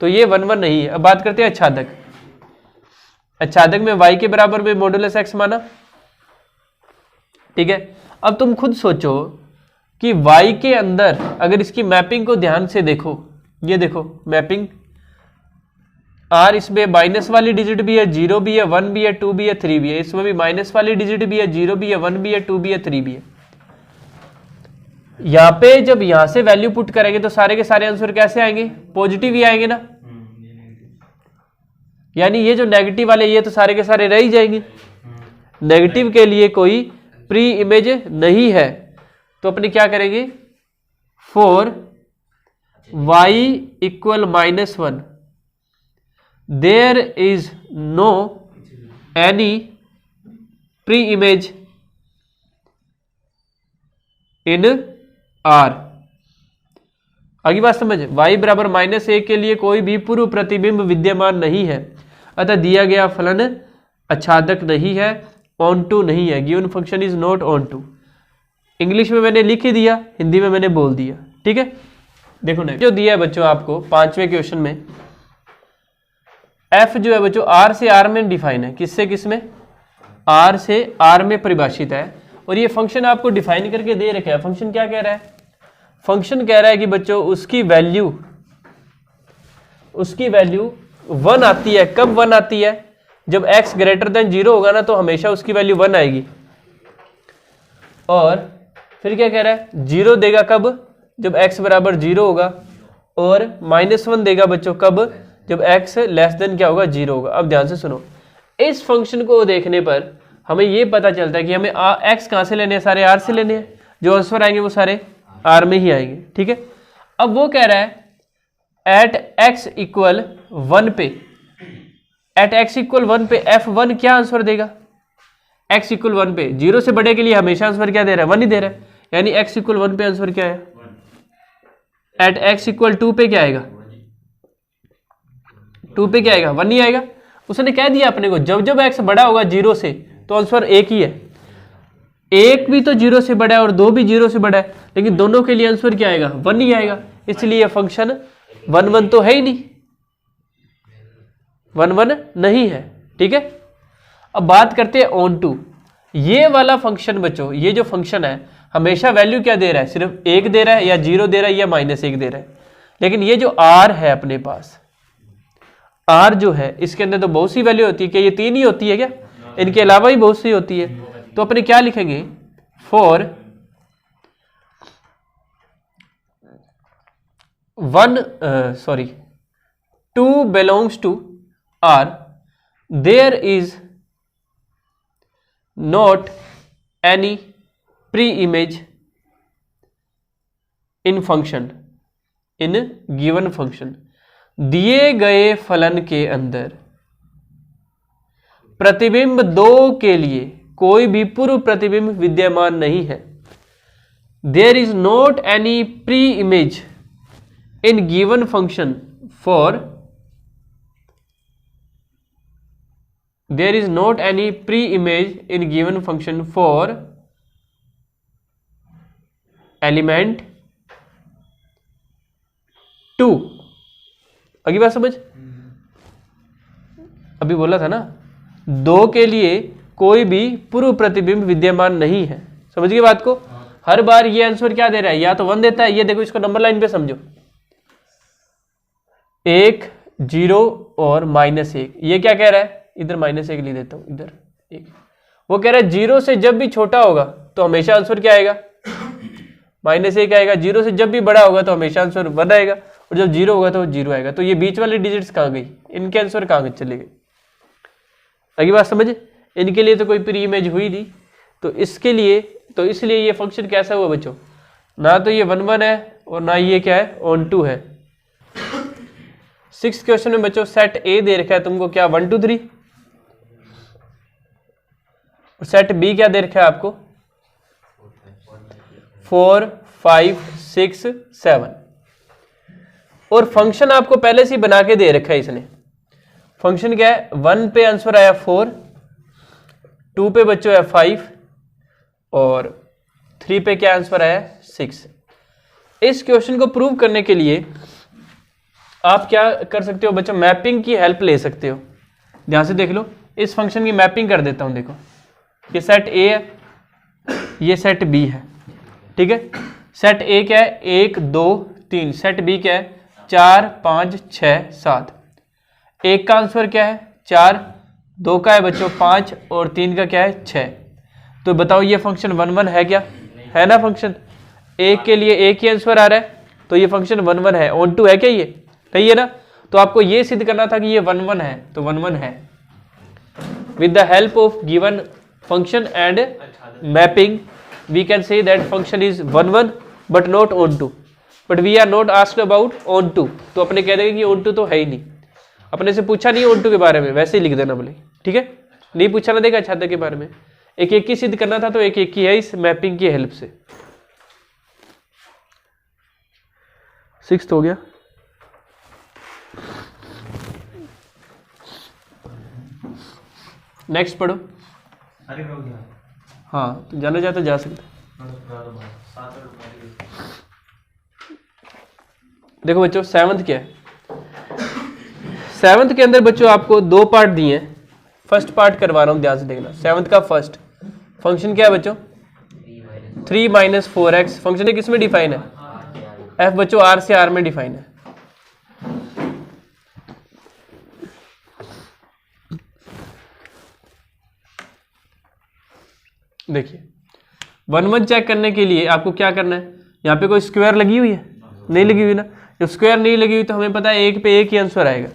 S1: तो ये 1 1 नहीं है। अब बात करते हैं आच्छादक। आच्छादक में y के बराबर में मॉडुलस x माना, ठीक है। अब तुम खुद सोचो, कि y के अंदर अगर इसकी मैपिंग को ध्यान से देखो, ये देखो मैपिंग r, इसमें माइनस वाली डिजिट भी है, 0 भी है, 1 भी है, 2 भी है, 3 भी है, इसमें भी माइनस वाली डिजिट भी है, 0 भी है, 1 भी है, 2 भी है, 3 भी है। यहाँ पे जब यहाँ से वैल्यू पुट करेंगे तो सारे के सारे आंसर कैसे आएंगे? पॉजिटिव ही आएंगे ना, यानी ये जो नेगेटिव वाले ये तो सारे के सारे रह ही जाएंगे। नेगेटिव के लिए कोई प्री इमेज नहीं है, तो अपने क्या करेंगे? For y equal -1 there is no any pre image in R। आगे बात समझ, y बराबर -1 के लिए कोई भी पूर्व प्रतिबिंब विद्यमान नहीं है, अतः दिया गया फलन आच्छादक नहीं है, ऑन टू नहीं है। Given function is not onto. English में मैंने लिख ही दिया, हिंदी में मैंने बोल दिया, ठीक है। देखो नेक्स्ट जो दिया है बच्चों आपको 5वें क्वेश्चन में, f जो है बच्चों r से r में डिफाइन है। किससे किस में? r से r में परिभाषित है, और ये फंक्शन आपको डिफाइन करके दे रखा है। फंक्शन क्या कह रहा है? फंक्शन कह रहा है कि बच्चों उसकी वैल्यू 1 आती है। कब 1 आती है? जब x ग्रेटर देन 0 होगा ना, तो हमेशा उसकी वैल्यू 1 आएगी। और फिर क्या कह रहा है? 0 देगा कब? जब x बराबर 0 होगा, और -1 देगा बच्चों कब? जब x लेस देन क्या होगा? 0 होगा। अब ध्यान से सुनो, इस फंक्शन को देखने पर हमें ये पता चलता है कि हमें x कहाँ से लेने हैं? सारे r से लेने हैं। जो आंसर आएंगे वो सारे r में ही आएंगे, ठीक है। अब वो कह रहा है एट x इक्वल 1 पे, एट x इक्वल 1 पे f1 क्या आंसर देगा? x इक्वल 1 पे 0 से बड़े के लिए हमेशा आंसर क्या दे रहा है? 1 ही दे रहा है, यानी x इक्वल 1 पे आंसर क्या है? एट x इक्वल 2 पे क्या आएगा? 2 पे क्या आएगा? 1 ही आएगा। उसने कह दिया अपने को जब जब x बड़ा होगा 0 से तो आंसर 1 ही है। 1 भी तो 0 से बड़ा है और 2 भी 0 से बड़ा है, लेकिन दोनों के लिए आंसर क्या आएगा? 1 ही आएगा। इसलिए यह फंक्शन 1 तो है ही नहीं, 1 नहीं है, ठीक है। अब बात करते हैं ऑन टू। ये वाला फंक्शन बच्चों, ये जो फंक्शन है हमेशा वैल्यू क्या दे रहा है? सिर्फ 1 दे रहा है, या 0 दे रहा है, या -1 दे रहा है। लेकिन ये जो r है अपने पास, r जो है इसके अंदर तो बहुत सी वैल्यू होती है। क्या ये 3 ही होती है क्या? इनके अलावा ही बहुत सी होती है। तो अपने क्या लिखेंगे? For 2 belongs to R, there is not any pre image in function, in given function. दिए गए फलन के अंदर प्रतिबिंब 2 के लिए कोई भी पूर्व प्रतिबिंब विद्यमान नहीं है। There is not any pre image in given function for, there is not any pre image in given function for element 2। अगली बात समझ, अभी बोला था ना 2 के लिए कोई भी पूर्व प्रतिबिंब विद्यमान नहीं है। समझ गए बात को? हर बार ये आंसर क्या दे रहा है? या तो 1 देता है। ये देखो, इसको नंबर लाइन पे समझो, 1 0 और -1। ये क्या कह रहा है? इधर -1 लिख देता हूं, इधर 1। वो कह रहा है 0 से जब भी छोटा होगा तो हमेशा आंसर क्या आएगा? -1 आएगा। 0 से जब भी बड़ा होगा तो हमेशा आंसर 1 आएगा, और जब 0 होगा तो 0 आएगा। तो ये बीच वाली डिजिट्स कहाँ गई? इनके आंसर कहाँ चले गए? अगली बात समझ, इनके लिए तो कोई प्री इमेज हुई नहीं, तो इसके लिए तो इसलिए ये फंक्शन कैसा हुआ बच्चों? ना तो ये 1 है और ना ये क्या है? ऑन टू है। 6th क्वेश्चन में बच्चों सेट ए दे रखा है तुमको, क्या 1 2 3, और सेट बी क्या दे रखा है आपको? 4 5 6 7। और फंक्शन आपको पहले से ही बना के दे रखा है इसने। फंक्शन क्या है? 1 पे आंसर आया 4, 2 पे बच्चों है 5, और 3 पे क्या आंसर आया? 6। इस क्वेश्चन को प्रूव करने के लिए आप क्या कर सकते हो बच्चों? मैपिंग की हेल्प ले सकते हो। ध्यान से देख लो, इस फंक्शन की मैपिंग कर देता हूं। देखो, ये सेट ए है, ये सेट बी है, ठीक है। सेट ए क्या है 1 2 3, सेट बी क्या है 4 5 6 7। एक का आंसर क्या है 4, 2 का है बच्चों 5 और 3 का क्या है 6। तो बताओ ये फंक्शन 1 1 है क्या? है ना फंक्शन। एक के लिए एक ही आंसर आ रहा है तो ये फंक्शन 1 1 है। ऑन टू है क्या? ये नहीं है ना। तो आपको ये सिद्ध करना था कि ये 1 1 है, तो 1 1 है। With the help of given function and mapping we can say that function is 1 1 but not onto, but we are not asked about onto. तो अपने कह देंगे कि ऑन टू तो है ही नहीं, अपने से पूछा नहीं ऑन टू के बारे में, वैसे ही लिख देना बोले, ठीक है। नहीं पूछा ना देगा छात्र के बारे में, एक एक ही सिद्ध करना था तो एक एक ही है इस मैपिंग की हेल्प से। 6th हो गया। नेक्स्ट पढ़ो।
S3: अरे हो गया।
S1: हाँ तो जाना चाहे तो जा सकते। देखो बच्चों 7th क्या है। 7th के अंदर बच्चों आपको 2 पार्ट दिए हैं। फर्स्ट पार्ट करवा रहा हूं, ध्यान से देखना। 7th का फर्स्ट फंक्शन क्या है बच्चों 3 - 4x। फंक्शन किस में डिफाइन है? f बच्चों r से r में डिफाइन है। देखिए 1 1 चेक करने के लिए आपको क्या करना है, यहाँ पे कोई स्क्वायर लगी हुई है? नहीं लगी हुई ना। जब स्क्वायर नहीं लगी हुई तो हमें पता है एक पे एक ही आंसर आएगा।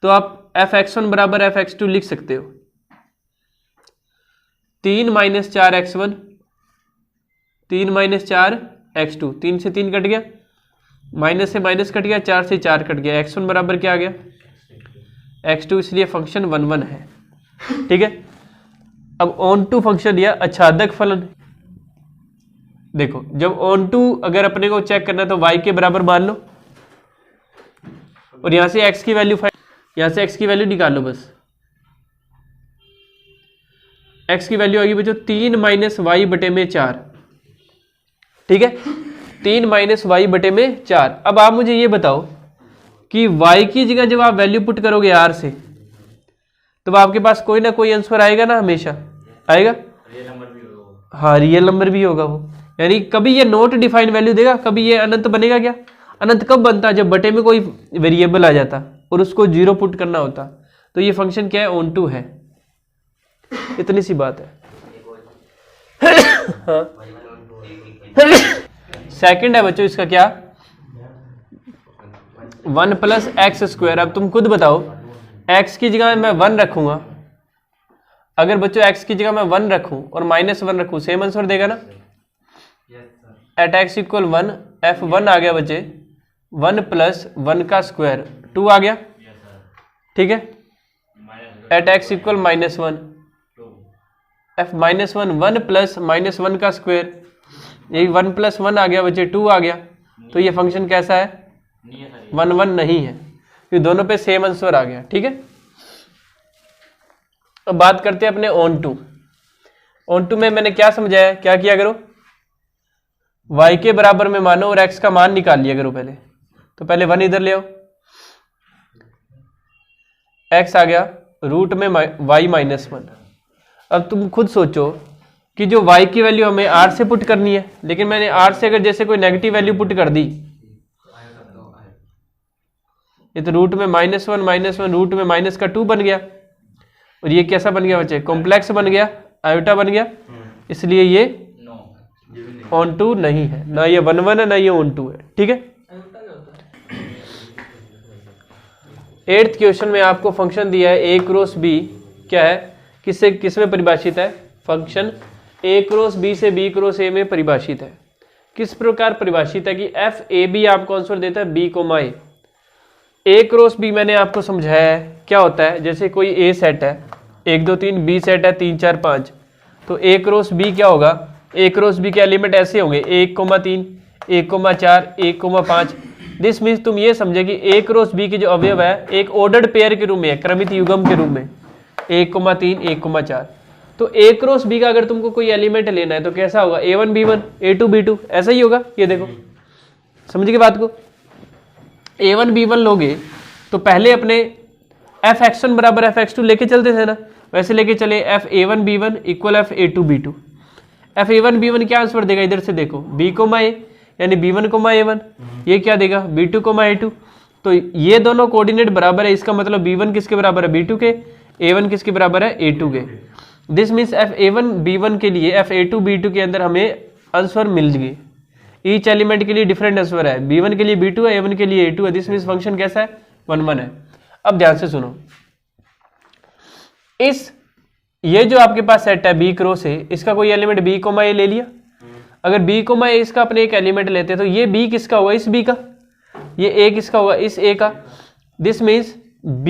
S1: तो आप fx1 बराबर fx2 लिख सकते हो। 3 - 4x1, 3 - 4x2, 3 से 3 कट गया, माइनस से माइनस कट गया, 4 से 4 कट गया। x1 बराबर क्या आ गया x2, इसलिए फंक्शन 1 1 है, ठीक है। अब ऑन टू फंक्शन दिया आच्छादक फलन। देखो जब ऑन टू अगर अपने को चेक करना है तो y के बराबर मान लो और यहां से x की वैल्यू यहां से x की वैल्यू निकाल लो बस। x की वैल्यू आएगी बच्चों 3 - y बटे में 4, ठीक है। 3 - y बटे में 4। अब आप मुझे ये बताओ कि y की जगह जब आप वैल्यू पुट करोगे r से तो आपके पास कोई ना कोई आंसर आएगा ना, हमेशा आएगा।
S2: रियल नंबर भी होगा।
S1: हाँ रियल नंबर भी होगा वो, यानी कभी ये नॉट डिफाइंड वैल्यू देगा, कभी ये अनंत बनेगा क्या? अनंत कब बनता? जब बटे में कोई वेरिएबल आ जाता और उसको 0 पुट करना होता। तो ये फंक्शन क्या है ऑन टू है, इतनी सी बात है। हाँ। सेकंड है बच्चों इसका क्या 1 + x²। अब तुम खुद बताओ x की जगह मैं 1 रखूंगा, अगर बच्चों x की जगह मैं 1 रखूं और -1 रखूं सेम आंसर देगा ना। एट x = 1 f1 आ गया बच्चे 1 + 1 का स्क्वायर 2 आ गया, ठीक है। एट x = -1 f -1 1 + -1 का स्क्वायर, यही 1 + 1 आ गया बच्चे 2 आ गया। तो ये फंक्शन कैसा है 1 1 नहीं है, ये दोनों पे सेम आंसर आ गया, ठीक है। अब बात करते हैं अपने ऑन टू। ऑन टू में मैंने क्या समझाया, क्या किया करो y के बराबर में मानो और x का मान निकाल लिया करो पहले। तो पहले 1 इधर ले आओ, x आ गया रूट में y - 1। अब तुम खुद सोचो कि जो y की वैल्यू हमें r से पुट करनी है, लेकिन मैंने r से अगर जैसे कोई नेगेटिव वैल्यू पुट कर दी, ये तो रूट में -1 रूट में माइनस का 2 बन गया, और ये कैसा बन गया बच्चे कॉम्प्लेक्स बन गया, आयोटा बन गया, इसलिए ये ऑन टू नहीं है, ना ये 1 1 है ना ये ऑन टू है, ठीक है। 8th क्वेश्चन में आपको फंक्शन दिया है a क्रॉस b, क्या है किससे किस में परिभाषित है? फंक्शन a क्रॉस b से b क्रॉस a में परिभाषित है। किस प्रकार परिभाषित है कि f a b आपको आंसर देता है b, a क्रॉस b मैंने आपको समझाया है क्या होता है। जैसे कोई a सेट है 1 2 3, b सेट है 3 4 5, तो a क्रॉस b क्या होगा? a क्रॉस b के एलिमेंट ऐसे होंगे 1 3 1 4 1 5। दिस मीन्स तुम ये समझे कि a क्रॉस b के जो अवयव है एक ऑर्डर्ड पेयर के रूप में है, क्रमित युग्म के रूप में 1 3 1 4। तो a क्रॉस b का अगर तुमको कोई एलिमेंट लेना है तो कैसा होगा? a1 b1 a2 b2, ऐसा ही होगा। ये देखो समझ गए बात को। a1 b1 लोगे तो पहले अपने f(x1) बराबर f(x2) लेके चलते थे ना, वैसे लेके चले f a1 b1 = f a2 b2। f a1 b1 क्या आंसर देगा? इधर से देखो b, a यानी B1 कोमा A1, ये क्या देगा B2 कोमा A2। तो ये दोनों कोऑर्डिनेट बराबर है, इसका मतलब B1 किसके बराबर है B2 के, A1 किसके बराबर है A2 के। दिस मीन्स F(a1) B1 के लिए F(a2) B2 के अंदर हमें आंसर मिल गए। ईच एलिमेंट के लिए डिफरेंट आंसर है, B1 के लिए B2 है, A1 के लिए A2 है। दिस मीन्स फंक्शन कैसा है 1 1 है। अब ध्यान से सुनो, ये जो आपके पास सेट है B क्रॉस A, इसका कोई एलिमेंट B कोमा A ले लिया। अगर B कोमा A इसका अपने एक एलिमेंट लेते हैं तो ये B किसका होगा इस B का, ये A किसका होगा इस A का। This means B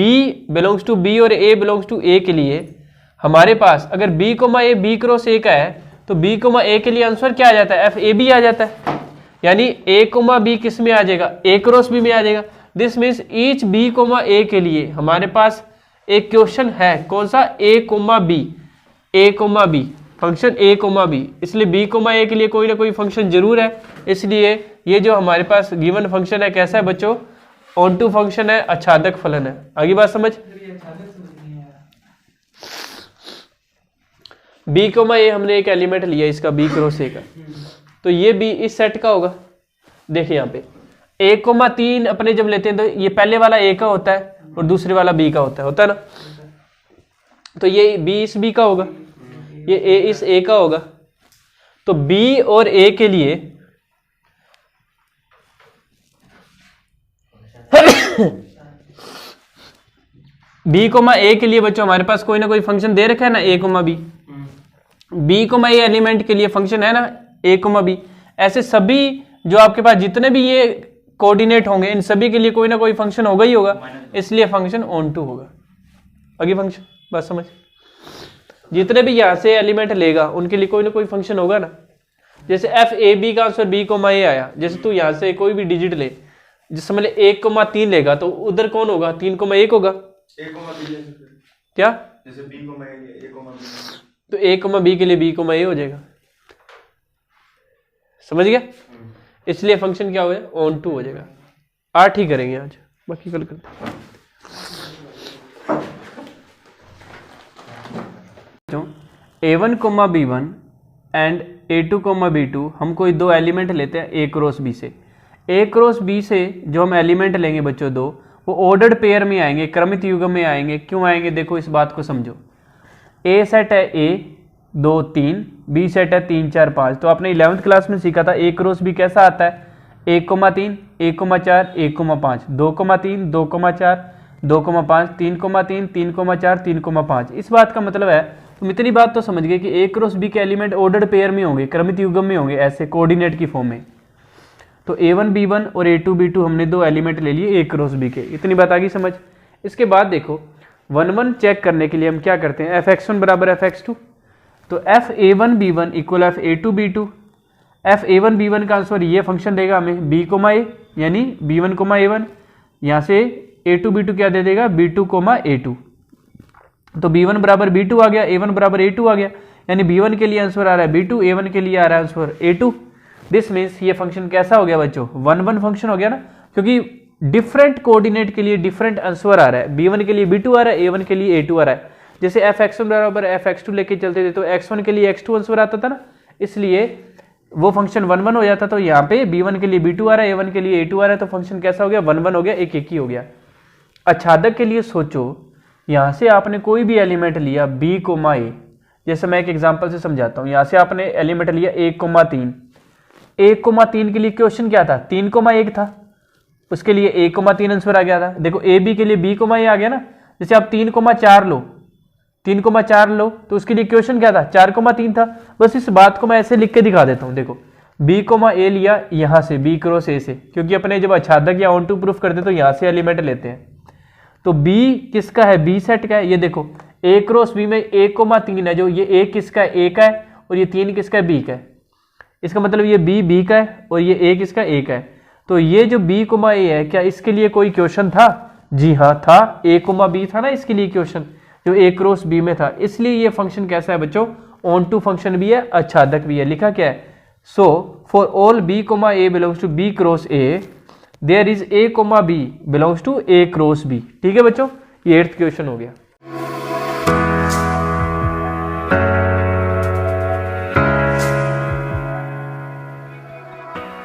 S1: belongs to B और A बिलोंग्स टू A के लिए हमारे पास अगर B comma A B cross A का है तो B कोमा A के लिए आंसर क्या आ जाता है FAB आ जाता है, यानी A कोमा B किस में आ जाएगा A क्रॉस B में आ जाएगा। This means each B comma A के लिए हमारे पास एक क्वेश्चन है, कौन सा A comma B function A comma B, इसलिए B कोमा A के लिए कोई ना कोई फंक्शन जरूर है। इसलिए ये जो हमारे पास गिवन फंक्शन है कैसा है बच्चों, ऑन टू फंक्शन है, आच्छादक फलन है। आगे बात समझ। B कोमा A हमने एक एलिमेंट लिया इसका B क्रॉस A का, तो ये B इस सेट का होगा। देखिए यहाँ पे 1,3 अपने जब लेते हैं तो ये पहले वाला A का होता है और दूसरे वाला B का होता है ना। तो ये B इस B का होगा, ये A इस A का होगा। तो B और A के लिए B कोमा A के लिए बच्चों हमारे पास कोई ना कोई फंक्शन दे रखा है ना A comma B। B comma A element के लिए फंक्शन है ना A कोमा B। ऐसे सभी जो आपके पास जितने भी ये कोऑर्डिनेट होंगे इन सभी के लिए कोई ना कोई फंक्शन होगा ही होगा, इसलिए फंक्शन ऑन टू होगा। आगे फंक्शन बात समझ, जितने भी यहां से एलिमेंट लेगा उनके लिए कोई ना कोई फंक्शन होगा ना। जैसे FAB का आंसर B कोमा A आया, जैसे तू यहां से कोई भी डिजिट ले, जिस समय 1,3 लेगा तो उधर कौन होगा 3,1 होगा क्या,
S4: जैसे B कोमा A,
S1: तो A कोमा B के लिए B कोमा A हो जाएगा। समझ गया, इसलिए फंक्शन क्या हो जाएगा ऑन टू हो जाएगा। 8 ही करेंगे आज, बाकी कल करते हैं। A1 coma B1 and A2 coma B2 हम कोई दो एलिमेंट लेते हैं A क्रॉस B से। A क्रॉस B से जो हम एलिमेंट लेंगे बच्चों दो, वो ऑर्डर्ड पेयर में आएंगे, क्रमित युग्म में आएंगे। क्यों आएंगे देखो इस बात को समझो। A सेट है A 2 3, B सेट है 3 4 5। तो आपने 11th क्लास में सीखा था A क्रॉस B कैसा आता है 1,3 1,4 1,5 2,3 2,4 2,5 3,3 3,4 3,5। इस बात का मतलब है तुम इतनी बात तो समझ गए कि A क्रॉस B के एलिमेंट ऑर्डर्ड पेयर में होंगे, क्रमित युग्म में होंगे, ऐसे कोऑर्डिनेट की फॉर्म में। तो A1 B1 और A2 B2 हमने दो एलिमेंट ले लिए A क्रॉस B के। इतनी बात आ गई समझ। इसके बाद देखो 1 1 चेक करने के लिए हम क्या करते हैं Fx1 बराबर Fx2। तो FA1 B1 equal FA2 B2। FA1 B1 का आंसर ये फंक्शन देगा हमें B कोमा A, यानी B1 कोमा A1। यहाँ से A2 B2 क्या दे देगा B2 कोमा A2। तो B1 बराबर B2 आ गया, A1 बराबर A2 आ गया, यानी B1 के लिए आंसर आ रहा है B2, A1 के लिए आ रहा है आंसर A2। दिस मीन्स ये फंक्शन कैसा हो गया बच्चों 1 1 फंक्शन हो गया ना, क्योंकि डिफरेंट कोऑर्डिनेट के लिए डिफरेंट आंसर आ रहा है। B1 के लिए B2 आ रहा है, A1 के लिए A2 आ रहा है। जैसे Fx1 बराबर Fx2 लेके चलते थे तो x1 के लिए x2 आंसर आता था ना, इसलिए वो फंक्शन 1 1 हो जाता। तो यहाँ पे B1 के लिए B2 आ रहा है, A1 के लिए A2 आ रहा है, तो फंक्शन कैसा हो गया 1 1 हो गया, एक एक ही हो गया। आच्छादक के लिए सोचो, यहाँ से आपने कोई भी एलिमेंट लिया B कोमा A, जैसे मैं एक एग्जाम्पल से समझाता हूँ। यहाँ से आपने एलिमेंट लिया 1,3, 1,3 के लिए क्वेश्चन क्या था 3,1 था, उसके लिए 1,3 आंसर आ गया था। देखो A B के लिए B कोमा A आ गया ना। जैसे आप 3,4 लो, 3,4 लो तो उसके लिए क्वेश्चन क्या था 4,3 था। बस इस बात को मैं ऐसे लिख के दिखा देता हूँ। देखो B कोमा A लिया यहाँ से B क्रॉस A से, क्योंकि अपने जब आच्छादक या ऑन टू प्रूफ करते तो यहाँ से एलिमेंट लेते हैं। तो B किसका है B सेट का है। ये देखो A क्रॉस B में 1,3 है, जो ये A किसका है A का है, और ये 3 किसका है B का है। इसका मतलब ये B का है और ये A किसका A का है। तो ये जो B कोमा A है, क्या इसके लिए कोई क्वेश्चन था? जी हाँ था, A कोमा B था ना इसके लिए क्वेश्चन, जो A क्रॉस B में था। इसलिए ये फंक्शन कैसा है बच्चों ऑन टू फंक्शन भी है, आच्छादक भी है। लिखा क्या है, so for all B comma A belongs to B cross A there is A comma B belongs to A cross B। ठीक है बच्चों, ये 8th क्वेश्चन हो गया।